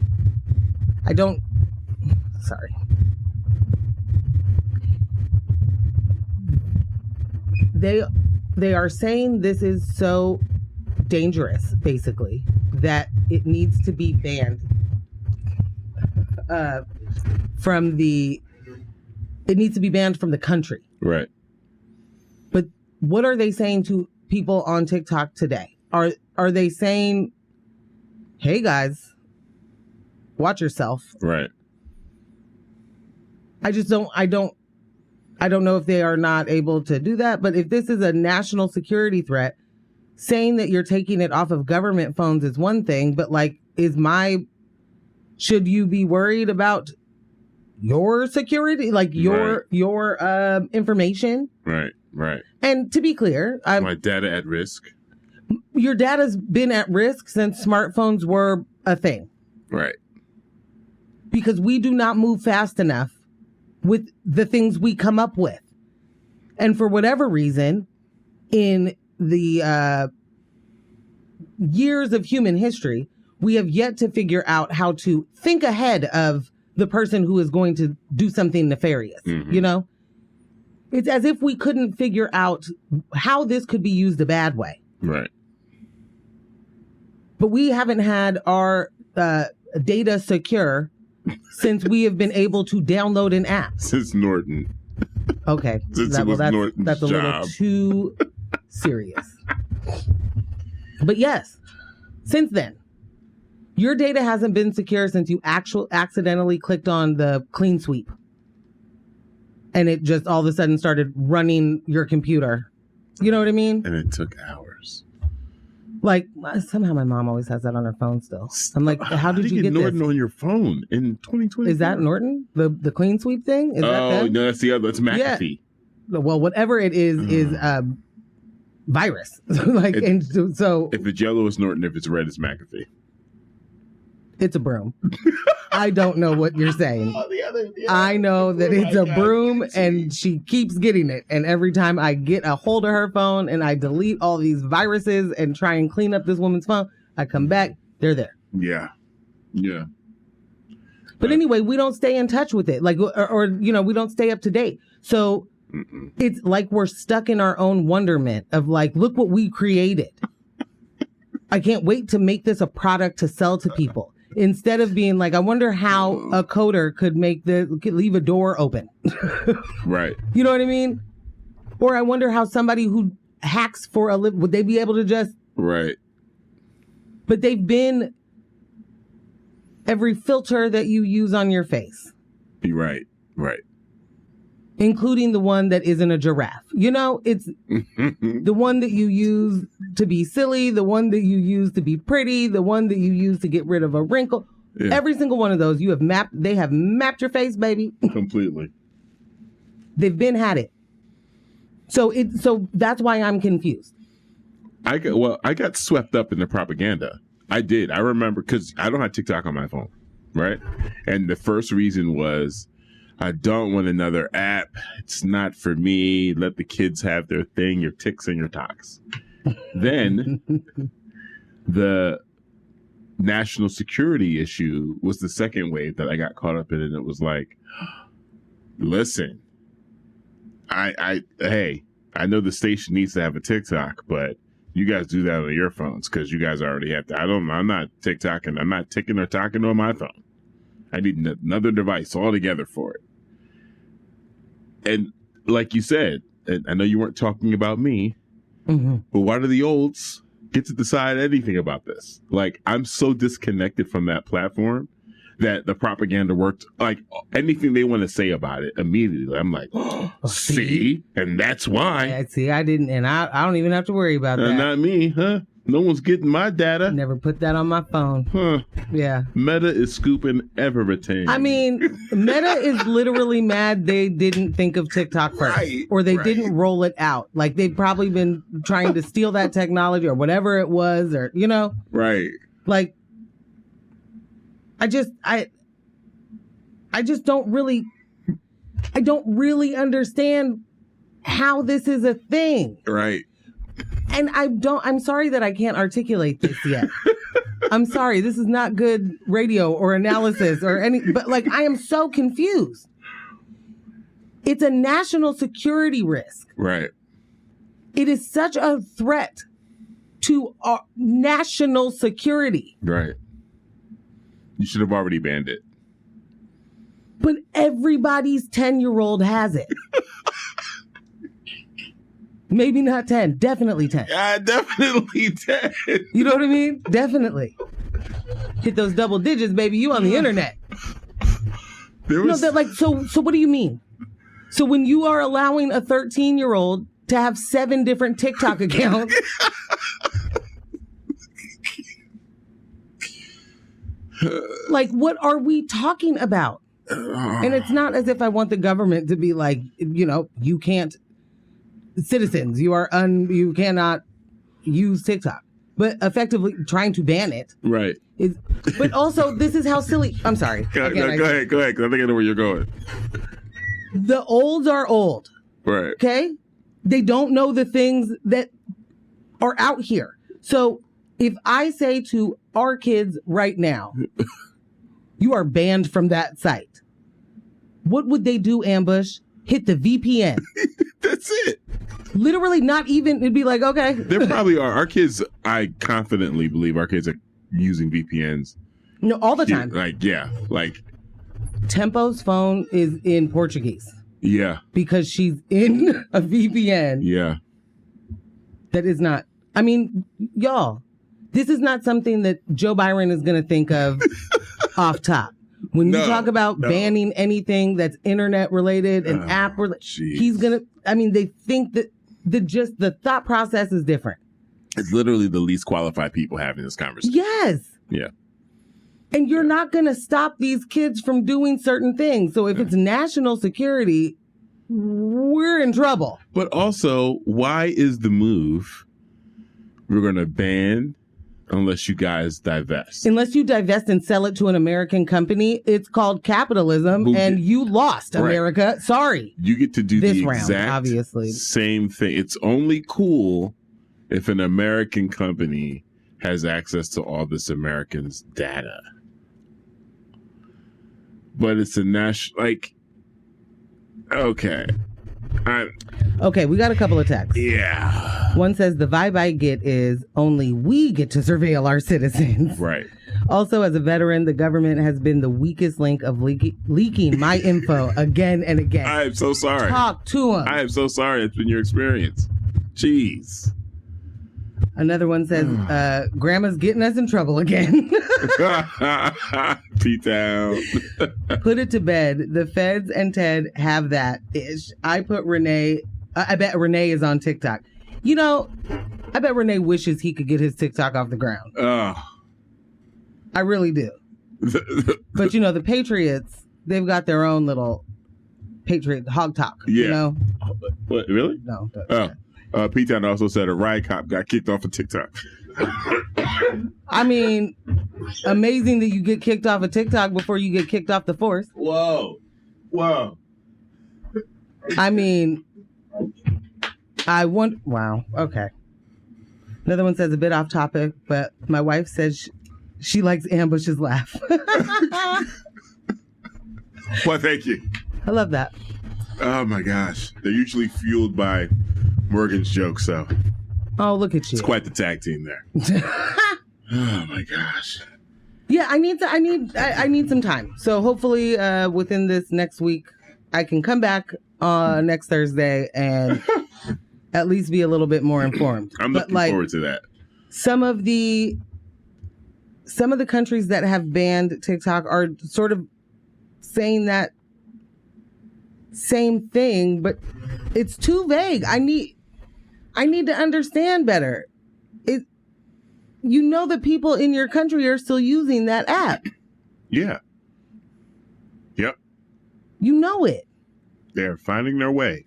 Sorry. They are saying this is so dangerous, basically, that it needs to be banned from the country. Right. But what are they saying to people on TikTok today? Are they saying, "Hey guys, watch yourself"? Right. I don't know if they are not able to do that, but if this is a national security threat, saying that you're taking it off of government phones is one thing, but should you be worried about your security, your information? Right. And to be clear, my data at risk. Your data's been at risk since smartphones were a thing. Right. Because we do not move fast enough with the things we come up with. And for whatever reason, in the years of human history, we have yet to figure out how to think ahead of the person who is going to do something nefarious. Mm-hmm. It's as if we couldn't figure out how this could be used a bad way. Right. But we haven't had our data secure since we have been able to download an app. Since Norton. Okay. Since it was Norton's that's a job. little too serious. But yes, since then, your data hasn't been secure since you accidentally clicked on the clean sweep. And it just all of a sudden started running your computer. You know what I mean? And it took hours. Somehow my mom always has that on her phone still. I'm like, how did you get Norton this? on your phone in 2020? Is that Norton? The clean sweep thing? Is that them? No, that's the other. That's McAfee. Yeah. Well, whatever it is virus. So if it's yellow, it's Norton. If it's red, it's McAfee. It's a broom. I don't know what you're saying. I know that it's a broom and she keeps getting it. And every time I get a hold of her phone and I delete all these viruses and try and clean up this woman's phone, I come back, they're there. Yeah. Yeah. But anyway, we don't stay in touch with it. We don't stay up to date. So it's like we're stuck in our own wonderment of look what we created. I can't wait to make this a product to sell to people. Instead of being like, I wonder how a coder could leave a door open. Right. You know what I mean? Or I wonder how somebody who hacks for a living, would they be able to just... Right. But they've been every filter that you use on your face. Be right. Right. Including the one that isn't a giraffe. You know, it's the one that you use to be silly, the one that you use to be pretty, the one that you use to get rid of a wrinkle. Yeah. Every single one of those they have mapped your face, baby. Completely. They've had it. So that's why I'm confused. I got swept up in the propaganda. I did. I remember because I don't have TikTok on my phone, right? And the first reason was I don't want another app. It's not for me. Let the kids have their thing, your ticks and your talks. Then the national security issue was the second wave that I got caught up in, and it was like, listen, I know the station needs to have a TikTok, but you guys do that on your phones because you guys already have to. I'm not TikToking. I'm not ticking or talking on my phone. I need another device altogether for it. And like you said, and I know you weren't talking about me, but why do the olds get to decide anything about this? Like, I'm so disconnected from that platform that the propaganda worked. Like, anything they want to say about it immediately, I'm like, see? And that's why. Yeah, see, I didn't, and I don't even have to worry about that. Not me, huh? No one's getting my data. Never put that on my phone. Huh. Yeah. Meta is scooping everything. I mean, Meta is literally mad they didn't think of TikTok first. Right, or they didn't roll it out. Like, they've probably been trying to steal that technology or whatever it was, or, you know? Right. Like, I just don't really understand how this is a thing. Right. And I'm sorry that I can't articulate this yet. I'm sorry. This is not good radio or analysis or but like, I am so confused. It's a national security risk. Right. It is such a threat to our national security. Right. You should have already banned it. But everybody's 10-year-old has it. Maybe not 10. Definitely 10. Yeah, definitely 10. You know what I mean? Definitely. Hit those double digits, baby. You on the internet. So what do you mean? So when you are allowing a 13-year-old to have 7 different TikTok accounts... like, what are we talking about? And it's not as if I want the government to be like, you know, you can't... Citizens, you cannot use TikTok, but effectively trying to ban it. Right. But also, this is how silly. I'm sorry. Go ahead. Because I think I know where you're going. The olds are old. Right. Okay. They don't know the things that are out here. So if I say to our kids right now, you are banned from that site, what would they do, Ambush? Hit the VPN. That's it. Literally not even, it'd be like, okay. There probably are. Our kids, I confidently believe our kids are using VPNs. No, all the time. Like. Tempo's phone is in Portuguese. Yeah. Because she's in a VPN. Yeah. That is not, I mean, y'all, this is not something that Joe Byron is going to think of off top. When you talk about banning anything that's internet related and app related, he's going to, I mean, they think that the thought process is different. It's literally the least qualified people having this conversation. Yes. Yeah. And you're not going to stop these kids from doing certain things. So if it's national security, we're in trouble. But also, why is the move we're going to ban unless you guys divest? Unless you divest and sell it to an American company, it's called capitalism, you lost, America. Sorry. You get to do this the round, exact obviously. Same thing. It's only cool if an American company has access to all this Americans' data. But it's a national, like, okay. Okay, we got a couple of texts. Yeah. One says the vibe I get is only we get to surveil our citizens. Right. Also, as a veteran, the government has been the weakest link of leaking my info again and again. I am so sorry. Talk to him. I am so sorry. It's been your experience. Jeez. Another one says, Grandma's getting us in trouble again. P-Town. Put it to bed. The feds and Ted have that ish. I bet Renee is on TikTok. You know, I bet Renee wishes he could get his TikTok off the ground. I really do. But, you know, the Patriots, they've got their own little Patriot hog talk. Yeah. You know? What, really? No. P-Town also said a riot cop got kicked off of TikTok. I mean, amazing that you get kicked off of TikTok before you get kicked off the force. Whoa. I mean, wow. Okay. Another one says a bit off topic, but my wife says she likes Ambush's laugh. Well, thank you. I love that. Oh my gosh. They're usually fueled by Morgan's jokes, so. Oh, look at you. It's quite the tag team there. Oh my gosh. Yeah, I need some time. So hopefully within this next week I can come back next Thursday and at least be a little bit more informed. I'm looking forward to that. Some of the countries that have banned TikTok are sort of saying that same thing, but it's too vague. I need to understand better. You know the people in your country are still using that app. Yeah. Yep. You know it. They're finding their way.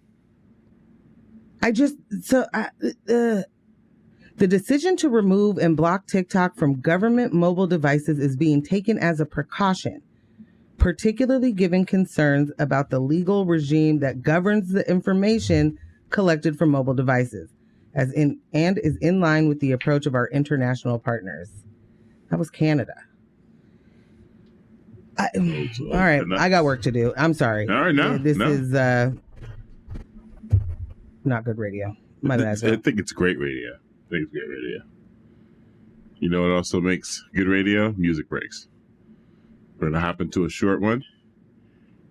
The decision to remove and block TikTok from government mobile devices is being taken as a precaution, particularly given concerns about the legal regime that governs the information collected from mobile devices, and is in line with the approach of our international partners. That was Canada. All right, I got work to do. I'm sorry. All right, This is not good radio. My bad. I think it's great radio. You know what also makes good radio? Music breaks. We're going to hop into a short one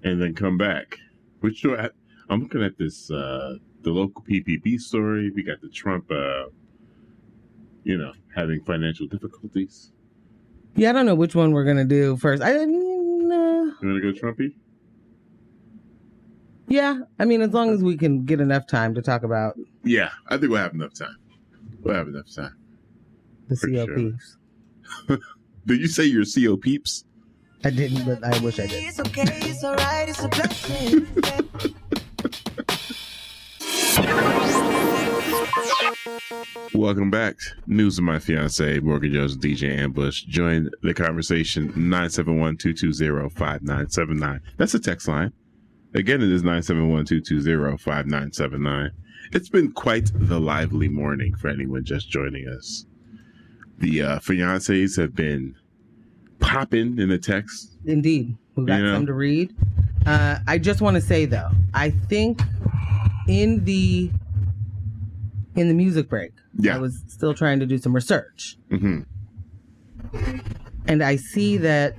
and then come back. I'm looking at this, the local PPP story. We got the Trump, having financial difficulties. Yeah, I don't know which one we're going to do first. You want to go Trumpy? Yeah, I mean, as long as we can get enough time to talk about. Yeah, I think we'll have enough time. The CO peeps. Sure. Did you say your CO peeps? I didn't, but I wish I did. It's okay, it's all right, it's a blessing. Welcome back. News of my fiancé, Morgan Jones and DJ Ambush. Join the conversation 971-220-5979. That's a text line. Again, it is 971-220-5979. It's been quite the lively morning for anyone just joining us. The fiancés have been popping in the text. Indeed. We've got some to read. I just want to say, though, I think in the music break, I was still trying to do some research. Mm-hmm. And I see that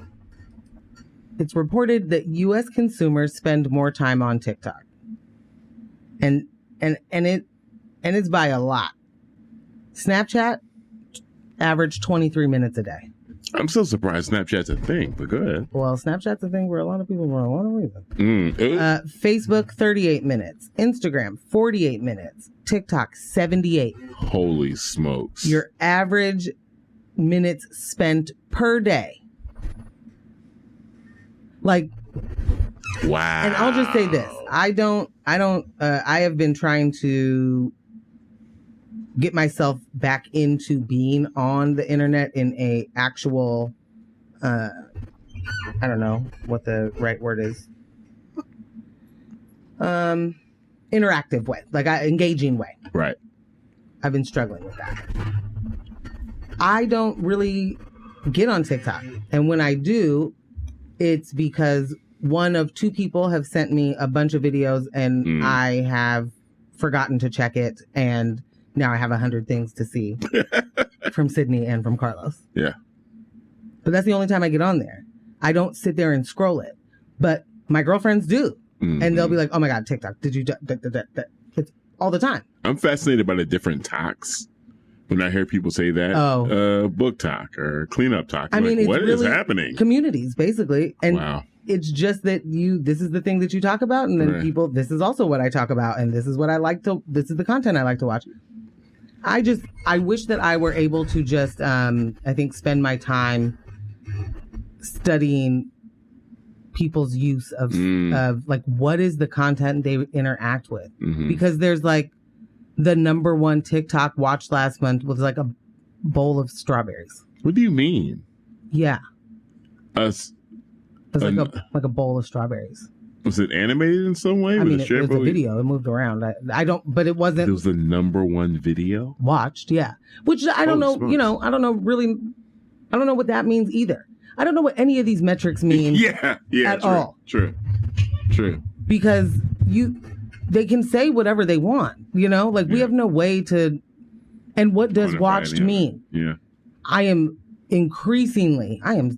it's reported that U.S. consumers spend more time on TikTok. And it's by a lot. Snapchat average 23 minutes a day. I'm so surprised Snapchat's a thing, but go ahead. Well, Snapchat's a thing for a lot of people for a lot of reasons. Facebook, 38 minutes. Instagram, 48 minutes. TikTok, 78. Holy smokes. Your average minutes spent per day. Like, wow. And I'll just say this. I have been trying to get myself back into being on the internet in a actual, I don't know what the right word is. Interactive way, like engaging way. Right. I've been struggling with that. I don't really get on TikTok. And when I do, it's because one of two people have sent me a bunch of videos and I have forgotten to check it and now I have 100 things to see from Sydney and from Carlos. Yeah. But that's the only time I get on there. I don't sit there and scroll it. But my girlfriends do. Mm-hmm. And they'll be like, oh my God, TikTok, did you... It's all the time. I'm fascinated by the different talks. When I hear people say that, book talk or cleanup talk, I mean, what really is happening? Communities, basically. And wow. It's just that this is the thing that you talk about. And then people, this is also what I talk about. And this is what this is the content I like to watch. I wish that I were able to just, I think, spend my time studying people's use of like, what is the content they interact with? Mm-hmm. Because there's like, the number one TikTok watched last month was like a bowl of strawberries. What do you mean? Yeah. It was like a bowl of strawberries. Was it animated in some way? I mean, it was a video. It moved around. But it wasn't. It was the number one video? Watched, yeah. Which I don't know, smokes. I don't know what that means either. I don't know what any of these metrics mean at all. True. Because they can say whatever they want, like we have no way to. And what does watched mean? Yeah. I'm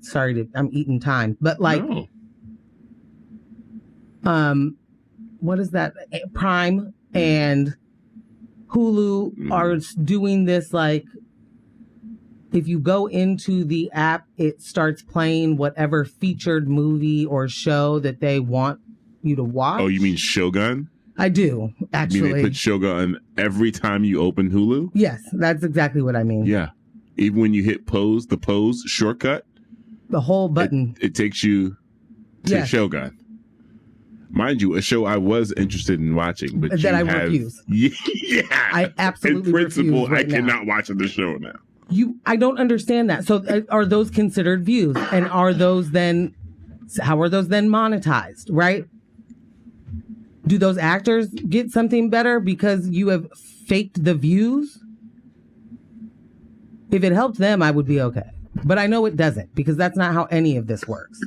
sorry I'm eating time, but like, what is that? Prime and Hulu are doing this. Like, if you go into the app, it starts playing whatever featured movie or show that they want you to watch. Oh, you mean Shogun? I do, actually. You mean they put Shogun every time you open Hulu? Yes, that's exactly what I mean. Yeah. Even when you hit the pause shortcut. The whole button. It takes you to Shogun. Mind you, a show I was interested in watching, but that I refuse. Yeah. I absolutely refuse. In principle, right I cannot watch the show now. I don't understand that. So are those considered views? And how are those then monetized, right? Do those actors get something better because you have faked the views? If it helped them, I would be okay. But I know it doesn't, because that's not how any of this works.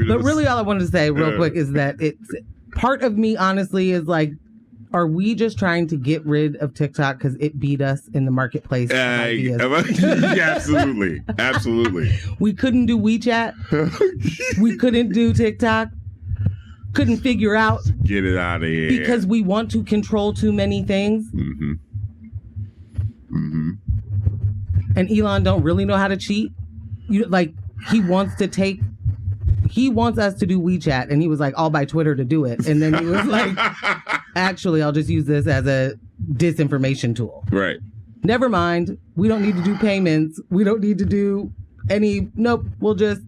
But really all I wanted to say real quick is that it's part of me, honestly, is like, are we just trying to get rid of TikTok because it beat us in the marketplace? Yeah, absolutely. Absolutely. We couldn't do WeChat. We couldn't do TikTok. Couldn't figure out. Get it out of here. Because we want to control too many things. Mm-hmm. Mm-hmm. And Elon don't really know how to cheat. He wants us to do WeChat, and he was like, I'll buy Twitter to do it. And then he was like, actually, I'll just use this as a disinformation tool. Right. Never mind. We don't need to do payments. We don't need to do nope. We'll just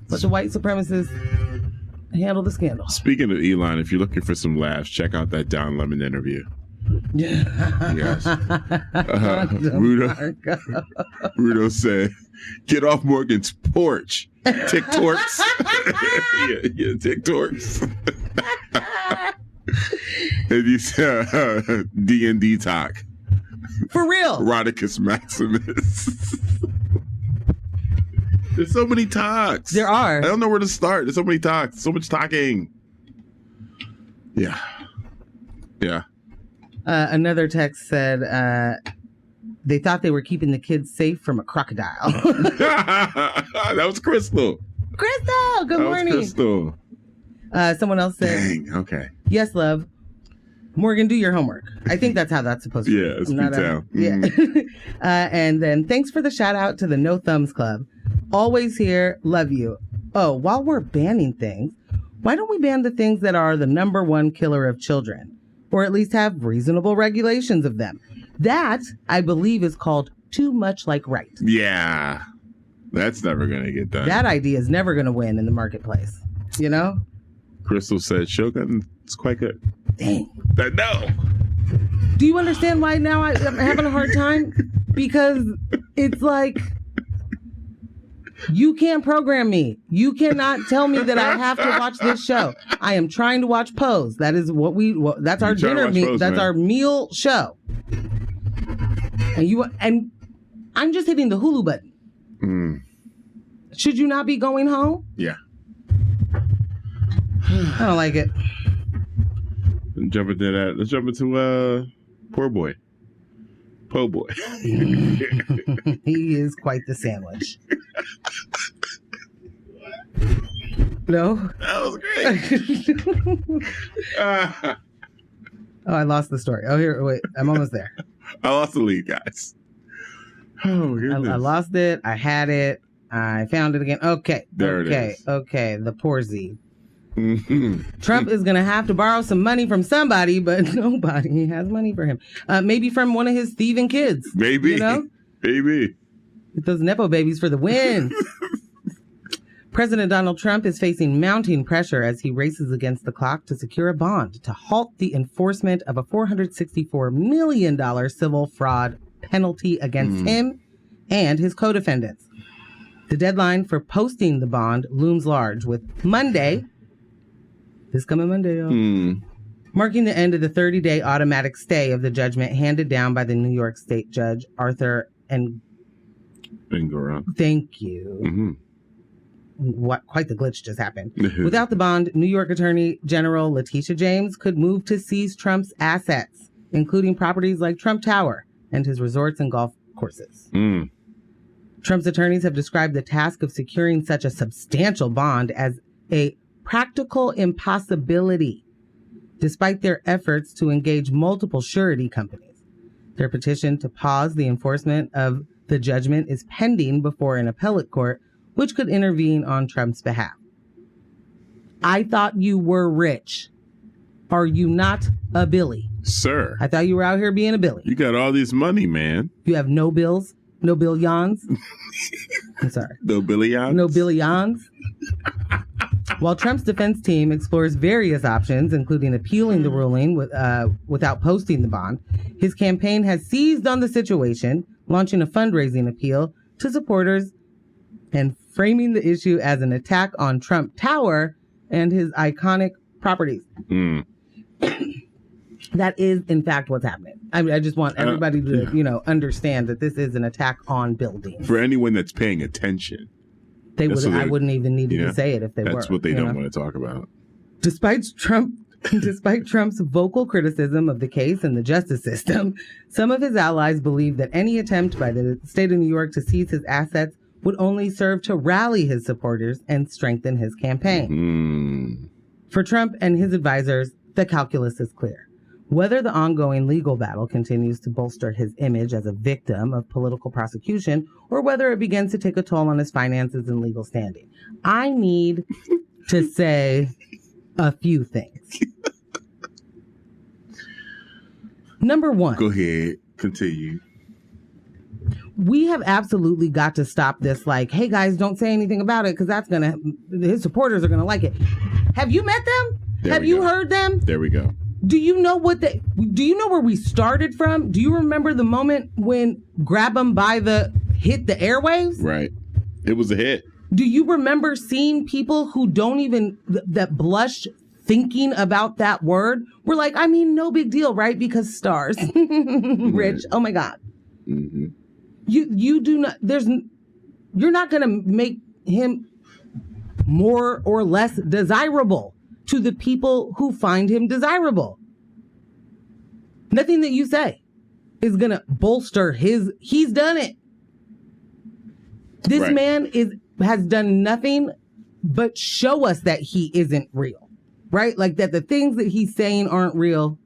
let the white supremacists handle the scandal. Speaking of Elon, if you're looking for some laughs, check out that Don Lemon interview. Yes. Rudo said, get off Morgan's porch. TikToks. yeah, TikToks. And you said D&D talk. For real. Eroticus Maximus. There's so many talks. There are. I don't know where to start. There's so many talks. So much talking. Yeah. Yeah. Another text said they thought they were keeping the kids safe from a crocodile. That was Crystal. Crystal, good morning. Crystal. Someone else said, dang, okay. Yes, love. Morgan, do your homework. I think that's how that's supposed to be. Yeah, it's town. Yeah. And then thanks for the shout out to the No Thumbs Club. Always here. Love you. Oh, while we're banning things, why don't we ban the things that are the number one killer of children? Or at least have reasonable regulations of them. That, I believe, is called too much like right. Yeah. That's never going to get done. That idea is never going to win in the marketplace. You know? Crystal said Shogun is quite good. Dang. No. Do you understand why now I'm having a hard time? Because it's like, you can't program me. You cannot tell me that I have to watch this show. I am trying to watch Pose. That is that's our dinner meal. That's our meal show. And I'm just hitting the Hulu button. Mm. Should you not be going home? Yeah. I don't like it. Let's jump into Poor Boy. Po' boy. He is quite the sandwich. No? That was great. Oh, I lost the story. Oh, here, wait. I'm almost there. I lost the lead, guys. Oh, goodness. I lost it. I had it. I found it again. Okay. There it is. Okay. The poor Z. Mm-hmm. Trump is going to have to borrow some money from somebody, but nobody has money for him. Maybe from one of his thieving kids. Maybe. You know? Maybe. Those Nepo babies for the win. President Donald Trump is facing mounting pressure as he races against the clock to secure a bond to halt the enforcement of a $464 million civil fraud penalty against him and his co-defendants. The deadline for posting the bond looms large, with Monday, this coming Monday, y'all, marking the end of the 30-day automatic stay of the judgment handed down by the New York State Judge Arthur Engoron. Thank you. Mm-hmm. Quite the glitch just happened. Without the bond, New York Attorney General Letitia James could move to seize Trump's assets, including properties like Trump Tower and his resorts and golf courses. Trump's attorneys have described the task of securing such a substantial bond as a practical impossibility, despite their efforts to engage multiple surety companies. Their petition to pause the enforcement of the judgment is pending before an appellate court, which could intervene on Trump's behalf. I thought you were rich. Are you not a Billy? Sir. I thought you were out here being a Billy. You got all this money, man. You have no bills? No billions? I'm sorry. No billions? No billions? While Trump's defense team explores various options, including appealing the ruling without posting the bond, his campaign has seized on the situation, launching a fundraising appeal to supporters and framing the issue as an attack on Trump Tower and his iconic properties. That is, in fact, what's happening. I mean, I just want everybody to, understand that this is an attack on buildings. For anyone that's paying attention. I wouldn't even need to say it if they were. That's what they don't want to talk about. Despite Trump's vocal criticism of the case and the justice system, some of his allies believe that any attempt by the state of New York to seize his assets would only serve to rally his supporters and strengthen his campaign. For Trump and his advisors, the calculus is clear. Whether the ongoing legal battle continues to bolster his image as a victim of political prosecution, or whether it begins to take a toll on his finances and legal standing, I need to say a few things. Number one. Go ahead. Continue. We have absolutely got to stop this. Like, hey guys, don't say anything about it because his supporters are gonna like it. Have you met them? Have you heard them? There we go. Do you know do you know where we started from? Do you remember the moment when Grab 'em by the hit the airwaves? Right. It was a hit. Do you remember seeing people who don't even, that blush thinking about that word? We're like, I mean, no big deal, right? Because stars. Rich. Oh my God. Mm-hmm. You do not, you're not going to make him more or less desirable to the people who find him desirable. Nothing that you say is going to bolster he's done it. This man has done nothing but show us that he isn't real, right? Like that the things that he's saying aren't real,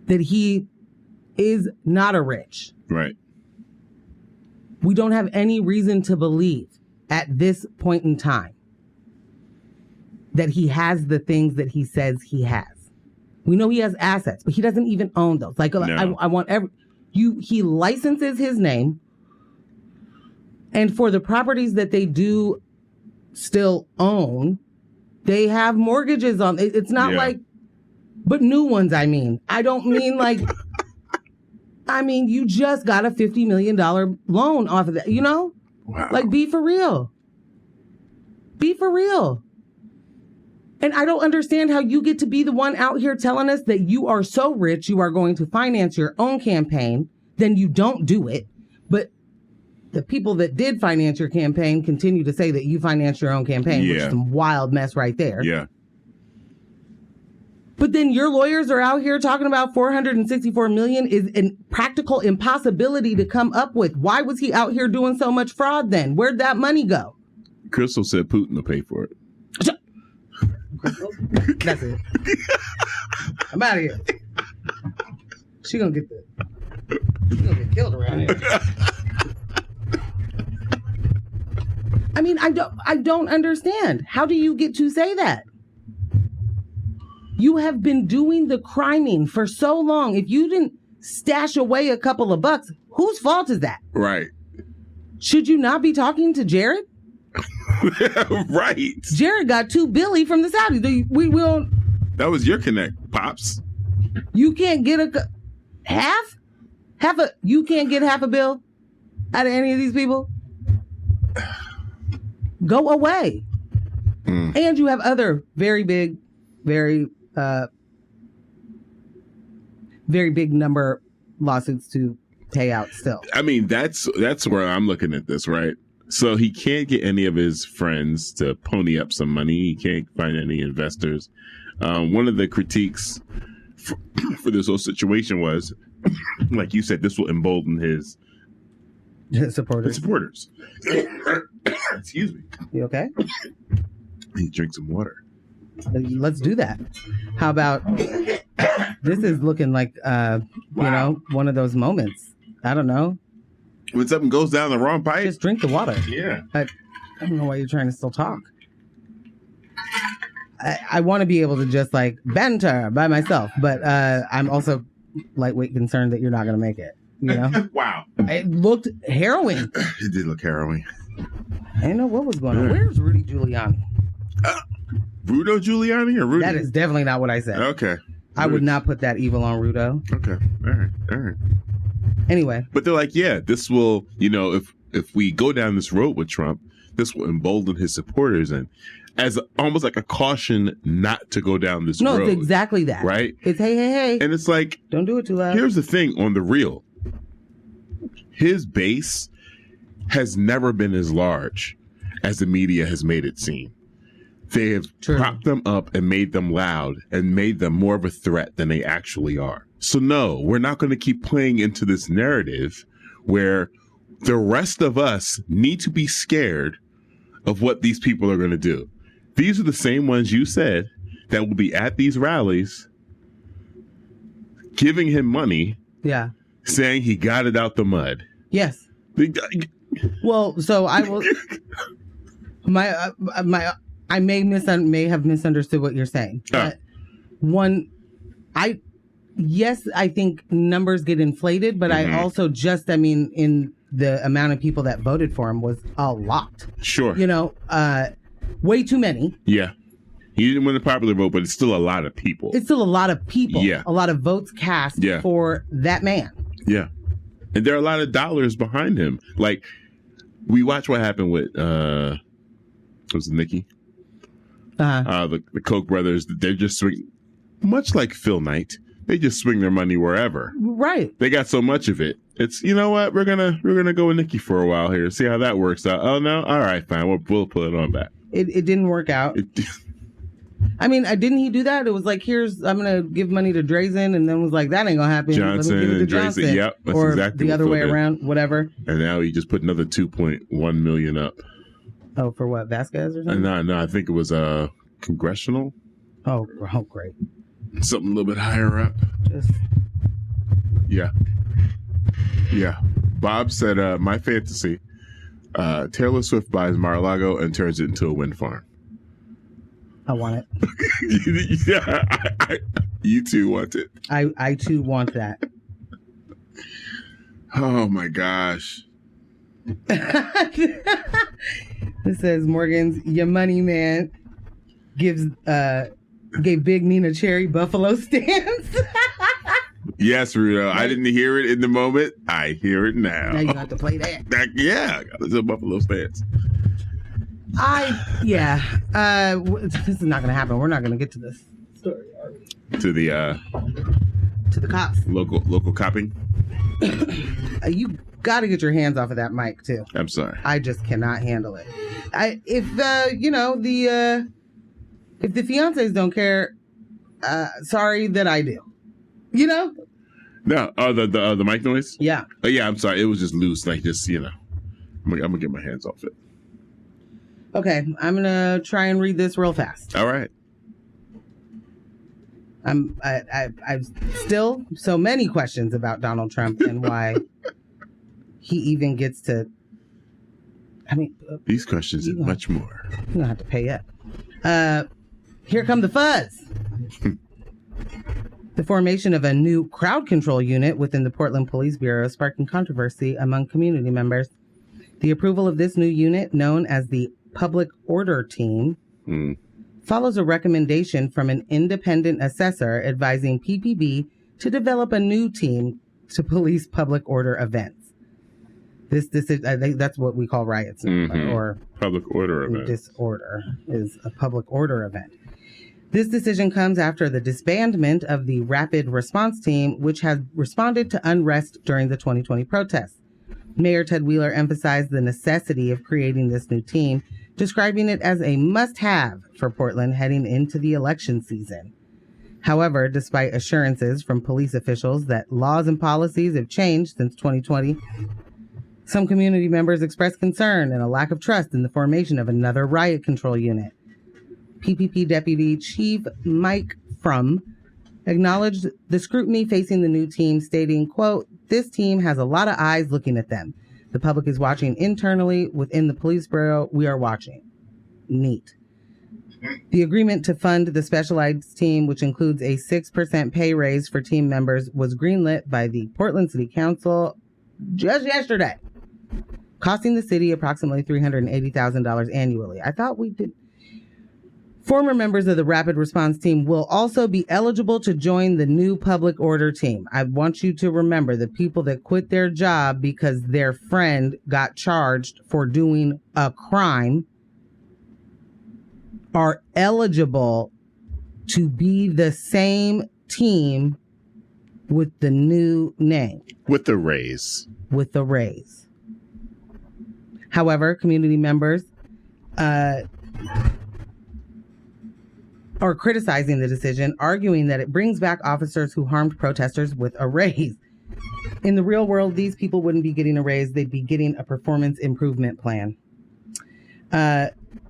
that he is not a rich. Right. We don't have any reason to believe at this point in time that he has the things that he says he has. We know he has assets, but he doesn't even own those. Like, no. I want he licenses his name. And for the properties that they do still own, they have mortgages on. It's not like, but new ones, I mean. I don't mean like, I mean, you just got a $50 million loan off of that, Wow. Like, be for real. Be for real. And I don't understand how you get to be the one out here telling us that you are so rich, you are going to finance your own campaign, then you don't do it. But the people that did finance your campaign continue to say that you financed your own campaign, which is some wild mess right there. Yeah. But then your lawyers are out here talking about $464 million is a practical impossibility to come up with. Why was he out here doing so much fraud then? Where'd that money go? Crystal said Putin will pay for it. Crystal? That's it. I'm out of here. She gonna get killed around here. I mean, I don't understand. How do you get to say that? You have been doing the criming for so long. If you didn't stash away a couple of bucks, whose fault is that? Right. Should you not be talking to Jared? Right. Jared got $2 billion from the Saudis. We don't. That was your connect, Pops. You can't get half you can't get half a bill out of any of these people. Go away. And you have other very big number lawsuits to pay out still. I mean, that's where I'm looking at this, right? So he can't get any of his friends to pony up some money. He can't find any investors. One of the critiques for this whole situation was, like you said, this will embolden his supporters. Excuse me. You okay? He drinks some water. Let's do that. How about this is looking like one of those moments. I don't know. When something goes down the wrong pipe, just drink the water. Yeah. I don't know why you're trying to still talk. I want to be able to just like banter by myself, but I'm also lightweight concerned that you're not going to make it. You know? Wow. It looked harrowing. It did look harrowing. I didn't know what was going on. Where's Rudy Giuliani? Rudo Giuliani or Rudy? That is definitely not what I said. Okay. I would not put that evil on Rudo. Okay. All right. Anyway. But they're like, yeah, this will, if we go down this road with Trump, this will embolden his supporters and as almost like a caution not to go down this road. No, it's exactly that. Right? It's hey. And it's like, don't do it too loud. Here's the thing on the real. His base has never been as large as the media has made it seem. They have propped them up and made them loud and made them more of a threat than they actually are. So no, we're not going to keep playing into this narrative where the rest of us need to be scared of what these people are going to do. These are the same ones you said that will be at these rallies giving him money. Yeah. Saying he got it out the mud. Yes. Well, so I will. I may have misunderstood what you're saying. But I think numbers get inflated, but I also in the amount of people that voted for him was a lot. Sure. Way too many. Yeah. He didn't win the popular vote, but it's still a lot of people. It's still a lot of people. Yeah. A lot of votes cast for that man. Yeah. And there are a lot of dollars behind him. Like, we watched what happened with, was it Nikki? The Koch brothers. They're just much like Phil Knight. They just swing their money wherever. Right. They got so much of it. It's, you know what? We're gonna go with Nikki for a while here. See how that works out. Oh no, all right, fine. We'll pull it on back. It didn't work out. Didn't he do that? It was like, I'm going to give money to Drazen, and then was like, that ain't going to happen. Johnson Let me give it to and Johnson. Drazen. Yep, that's or exactly the other way around, whatever. And now he just put another 2.1 million up. Oh, for what? Vasquez or something? No, I think it was congressional. Oh, great. Something a little bit higher up. Yeah. Bob said, my fantasy, Taylor Swift buys Mar-a-Lago and turns it into a wind farm. I want it. Yeah, you too want it. I too want that. Oh my gosh. It says Morgan's your money man gave Big Nina Cherry Buffalo stance. Yes, Rudo. I didn't hear it in the moment. I hear it now. Now you have to play that. Yeah, it's a Buffalo stance. This is not going to happen. We're not going to get to this story, are we? To the cops. Local copping. You got to get your hands off of that mic too. I'm sorry. I just cannot handle it. If the fiancés don't care, sorry that I do. You know? No, the mic noise? Yeah. Oh, yeah, I'm sorry. It was just loose. Like, just, I'm going to get my hands off it. Okay, I'm going to try and read this real fast. All right. I've still so many questions about Donald Trump and why he even gets to. I mean, these questions and much more. You don't have to pay yet. Here come the fuzz. The formation of a new crowd control unit within the Portland Police Bureau sparking controversy among community members. The approval of this new unit, known as the Public Order Team, follows a recommendation from an independent assessor advising PPB to develop a new team to police public order events. This I think that's what we call riots, or public order event. Disorder is a public order event. This decision comes after the disbandment of the Rapid Response Team, which has responded to unrest during the 2020 protests. Mayor Ted Wheeler emphasized the necessity of creating this new team, describing it as a must-have for Portland heading into the election season. However, despite assurances from police officials that laws and policies have changed since 2020, some community members expressed concern and a lack of trust in the formation of another riot control unit. PPP Deputy Chief Mike Frum acknowledged the scrutiny facing the new team, stating, quote, "This team has a lot of eyes looking at them. The public is watching internally within the police bureau. We are watching." Neat. The agreement to fund the specialized team, which includes a 6% pay raise for team members, was greenlit by the Portland City Council just yesterday, costing the city approximately $380,000 annually. I thought we did. Former members of the Rapid Response Team will also be eligible to join the new Public Order Team. I want you to remember the people that quit their job because their friend got charged for doing a crime are eligible to be the same team with the new name. With the raise. With the raise. However, community members are criticizing the decision, arguing that it brings back officers who harmed protesters with a raise. In the real world, these people wouldn't be getting a raise. They'd be getting a performance improvement plan.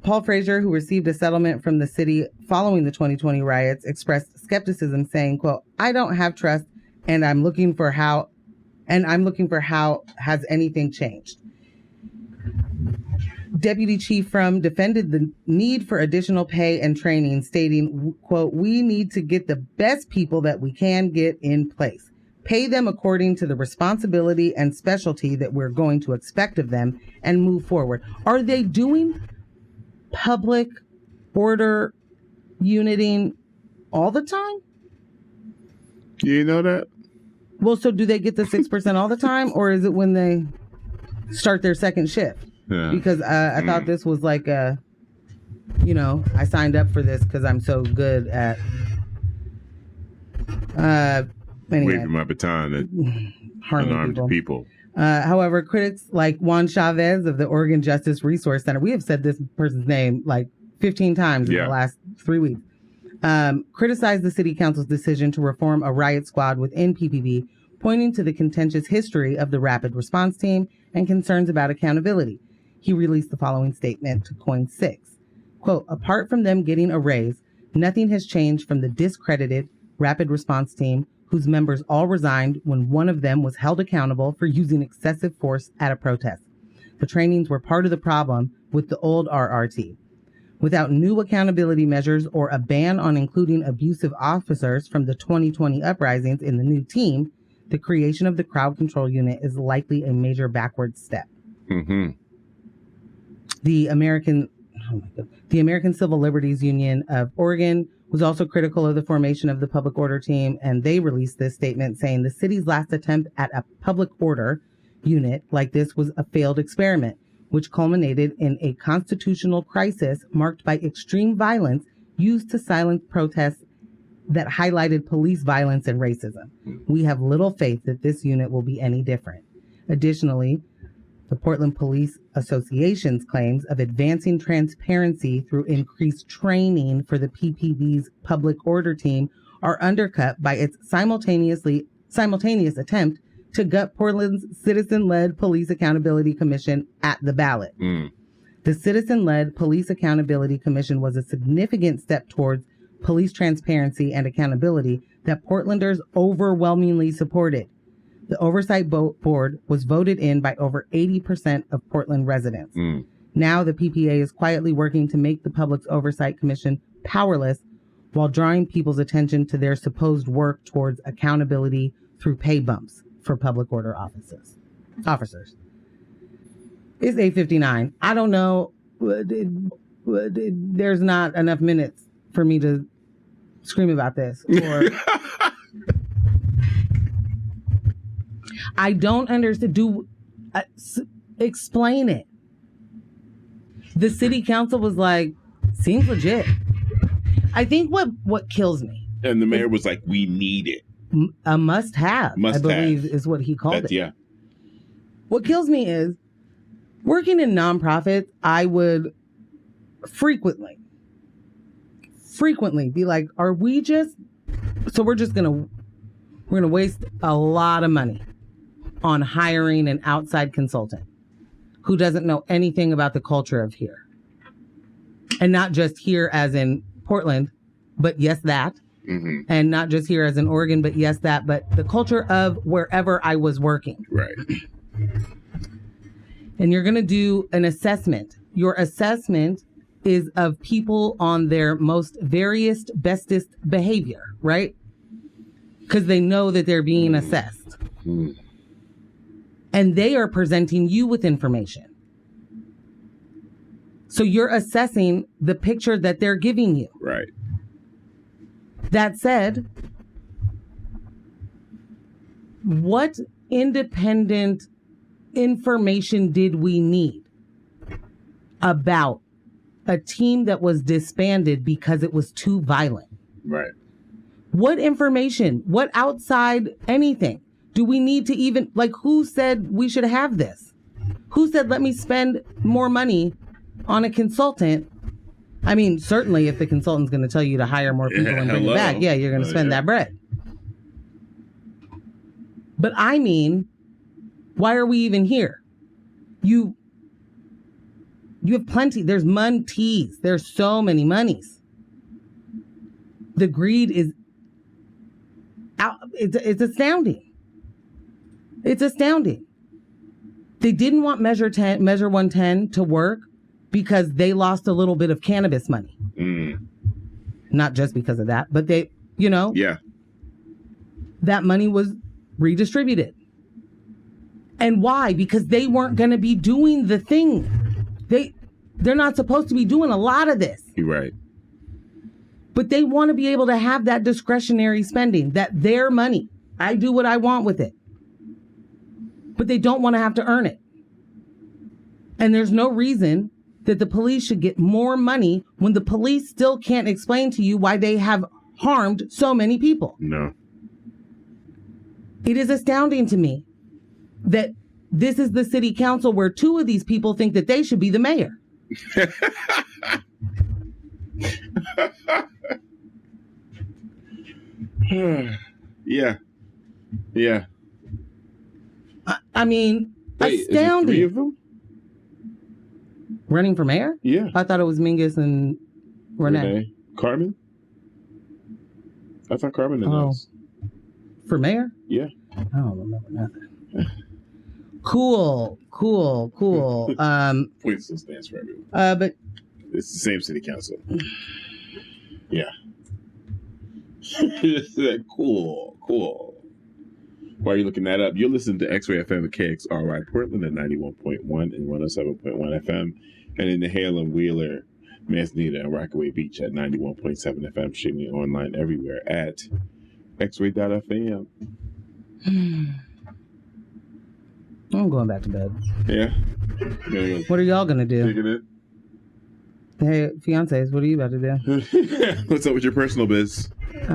Paul Frazier, who received a settlement from the city following the 2020 riots, expressed skepticism, saying, quote, "I don't have trust and I'm looking for how has anything changed." Deputy Chief Frum defended the need for additional pay and training, stating, quote, "We need to get the best people that we can get in place. Pay them according to the responsibility and specialty that we're going to expect of them and move forward." Are they doing public order uniting all the time? You know that? Well, so do they get the 6% all the time, or is it when they start their second shift? Yeah. Because I thought this was like I signed up for this because I'm so good at waving my baton at unarmed people. However, critics like Juan Chavez of the Oregon Justice Resource Center, we have said this person's name like 15 times in the last 3 weeks, criticized the city council's decision to reform a riot squad within PPB, pointing to the contentious history of the Rapid Response Team and concerns about accountability. He released the following statement to Coin 6. Quote, "Apart from them getting a raise, nothing has changed from the discredited Rapid Response Team, whose members all resigned when one of them was held accountable for using excessive force at a protest. The trainings were part of the problem with the old RRT. Without new accountability measures or a ban on including abusive officers from the 2020 uprisings in the new team, the creation of the crowd control unit is likely a major backward step." Mm-hmm. The American Civil Liberties Union of Oregon was also critical of the formation of the Public Order Team, and they released this statement saying the city's last attempt at a public order unit like this was a failed experiment, which culminated in a constitutional crisis marked by extreme violence used to silence protests that highlighted police violence and racism. We have little faith that this unit will be any different. Additionally, the Portland Police Association's claims of advancing transparency through increased training for the PPB's public order team are undercut by its simultaneous attempt to gut Portland's citizen-led Police Accountability Commission at the ballot. The citizen-led Police Accountability Commission was a significant step towards police transparency and accountability that Portlanders overwhelmingly supported. The Oversight Board was voted in by over 80% of Portland residents. Now the PPA is quietly working to make the Public Oversight Commission powerless while drawing people's attention to their supposed work towards accountability through pay bumps for public order officers. It's 8:59. I don't know. There's not enough minutes for me to scream about this. Or I don't understand. Explain it. The city council was like, seems legit. I think what kills me. And the mayor was like, we need it. A must-have, I believe, is what he called it. Yeah. What kills me is, working in nonprofits, I would frequently be like, we're going to waste a lot of money on hiring an outside consultant who doesn't know anything about the culture of here. And not just here as in Portland, but yes, that. Mm-hmm. And not just here as in Oregon, but yes, that. But the culture of wherever I was working. Right. And you're going to do an assessment. Your assessment is of people on their most various, bestest behavior, right? Because they know that they're being assessed. Mm. And they are presenting you with information. So you're assessing the picture that they're giving you. Right. That said, what independent information did we need about a team that was disbanded because it was too violent? Right. What information, what outside anything do we need to even, who said we should have this? Who said, let me spend more money on a consultant? I mean, certainly if the consultant's going to tell you to hire more people and bring it back, you're going to spend that bread. But I mean, why are we even here? You have plenty. There's montees. There's so many monies. The greed is out. It's astounding. It's astounding. They didn't want Measure 110 to work because they lost a little bit of cannabis money. Mm. Not just because of that, but they, yeah, that money was redistributed. And why? Because they weren't going to be doing the thing. They're not supposed to be doing a lot of this. You're right. But they want to be able to have that discretionary spending, that their money. I do what I want with it. But they don't want to have to earn it. And there's no reason that the police should get more money when the police still can't explain to you why they have harmed so many people. No. It is astounding to me that this is the city council where two of these people think that they should be the mayor. Yeah. Yeah. I mean, wait, astounding. Is it 3 of them? Running for mayor? Yeah. I thought it was Mingus and Renee. Carmen? I thought Carmen announced. For mayor? Yeah. I don't remember nothing. Cool. Point still stands for everyone. But it's the same city council. Yeah. Cool. Why are you looking that up? You're listening to X-Ray FM at KXRY Portland at 91.1 and 107.1 FM, and in the Hale and Wheeler, Manzanita, and Rockaway Beach at 91.7 FM, streaming online everywhere at xray.fm. I'm going back to bed. Yeah? What are y'all going to do? Taking it? Hey, fiancés, what are you about to do? What's up with your personal biz? We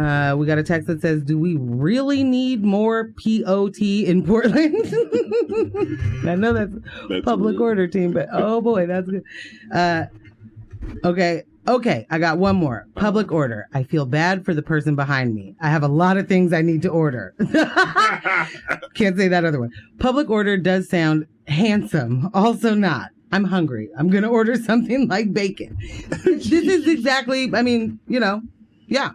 got a text that says, do we really need more POT in Portland? I know that's public order team, but oh boy, that's good. Okay. Okay, I got one more. Public order. I feel bad for the person behind me. I have a lot of things I need to order. Can't say that other one. Public order does sound handsome. Also not. I'm hungry. I'm going to order something like bacon. This is exactly, I mean, you know, yeah.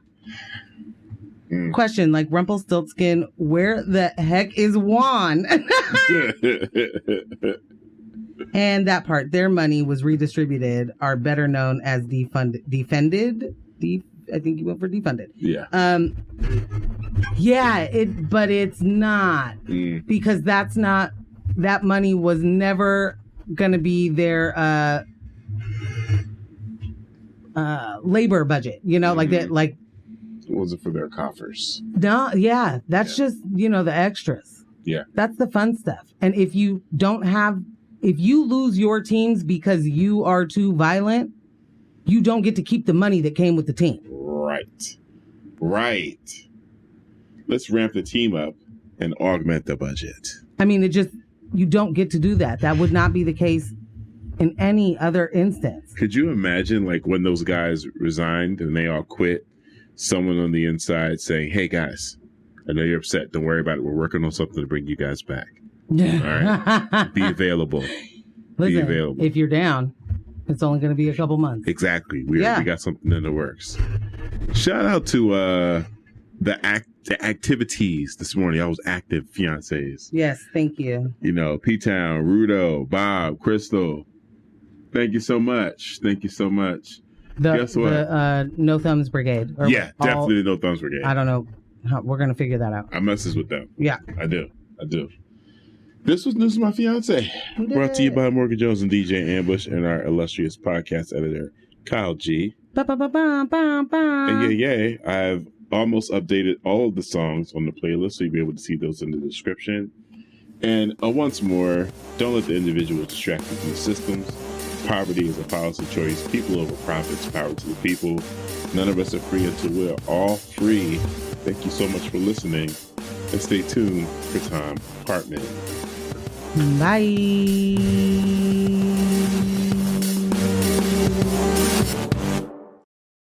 Question, like Rumpelstiltskin, where the heck is Juan? And that part, their money was redistributed, are better known as defended. I think you went for defunded. Yeah. Yeah, but it's not. Because that's not, that money was never going to be their labor budget, you know, like that, like. It wasn't for their coffers. No, yeah, that's just, you know, the extras. Yeah. That's the fun stuff. And if you lose your teams because you are too violent, you don't get to keep the money that came with the team. Right. Let's ramp the team up and augment the budget. I mean, you don't get to do that. That would not be the case in any other instance. Could you imagine, like, when those guys resigned and they all quit, someone on the inside saying, hey, guys, I know you're upset. Don't worry about it. We're working on something to bring you guys back. All right? Be available. Listen, be available. If you're down, it's only going to be a couple months. Exactly. We got something in the works. Shout out to the activities this morning. I was active, fiancés. Yes, thank you. You know, P-Town, Rudo, Bob, Crystal. Thank you so much. Guess what? The No Thumbs Brigade. Definitely the No Thumbs Brigade. I don't know. We're going to figure that out. I messes with them. Yeah. I do. This was News of My Fiancé. Brought to you by Morgan Jones and DJ Ambush and our illustrious podcast editor, Kyle G. And yay. I've almost updated all of the songs on the playlist, so you'll be able to see those in the description. And once more, don't let the individual distract you from the systems. Poverty is a policy choice. People over profits. Power to the people. None of us are free until we're all free. Thank you so much for listening. And stay tuned for Tom Hartman. Bye.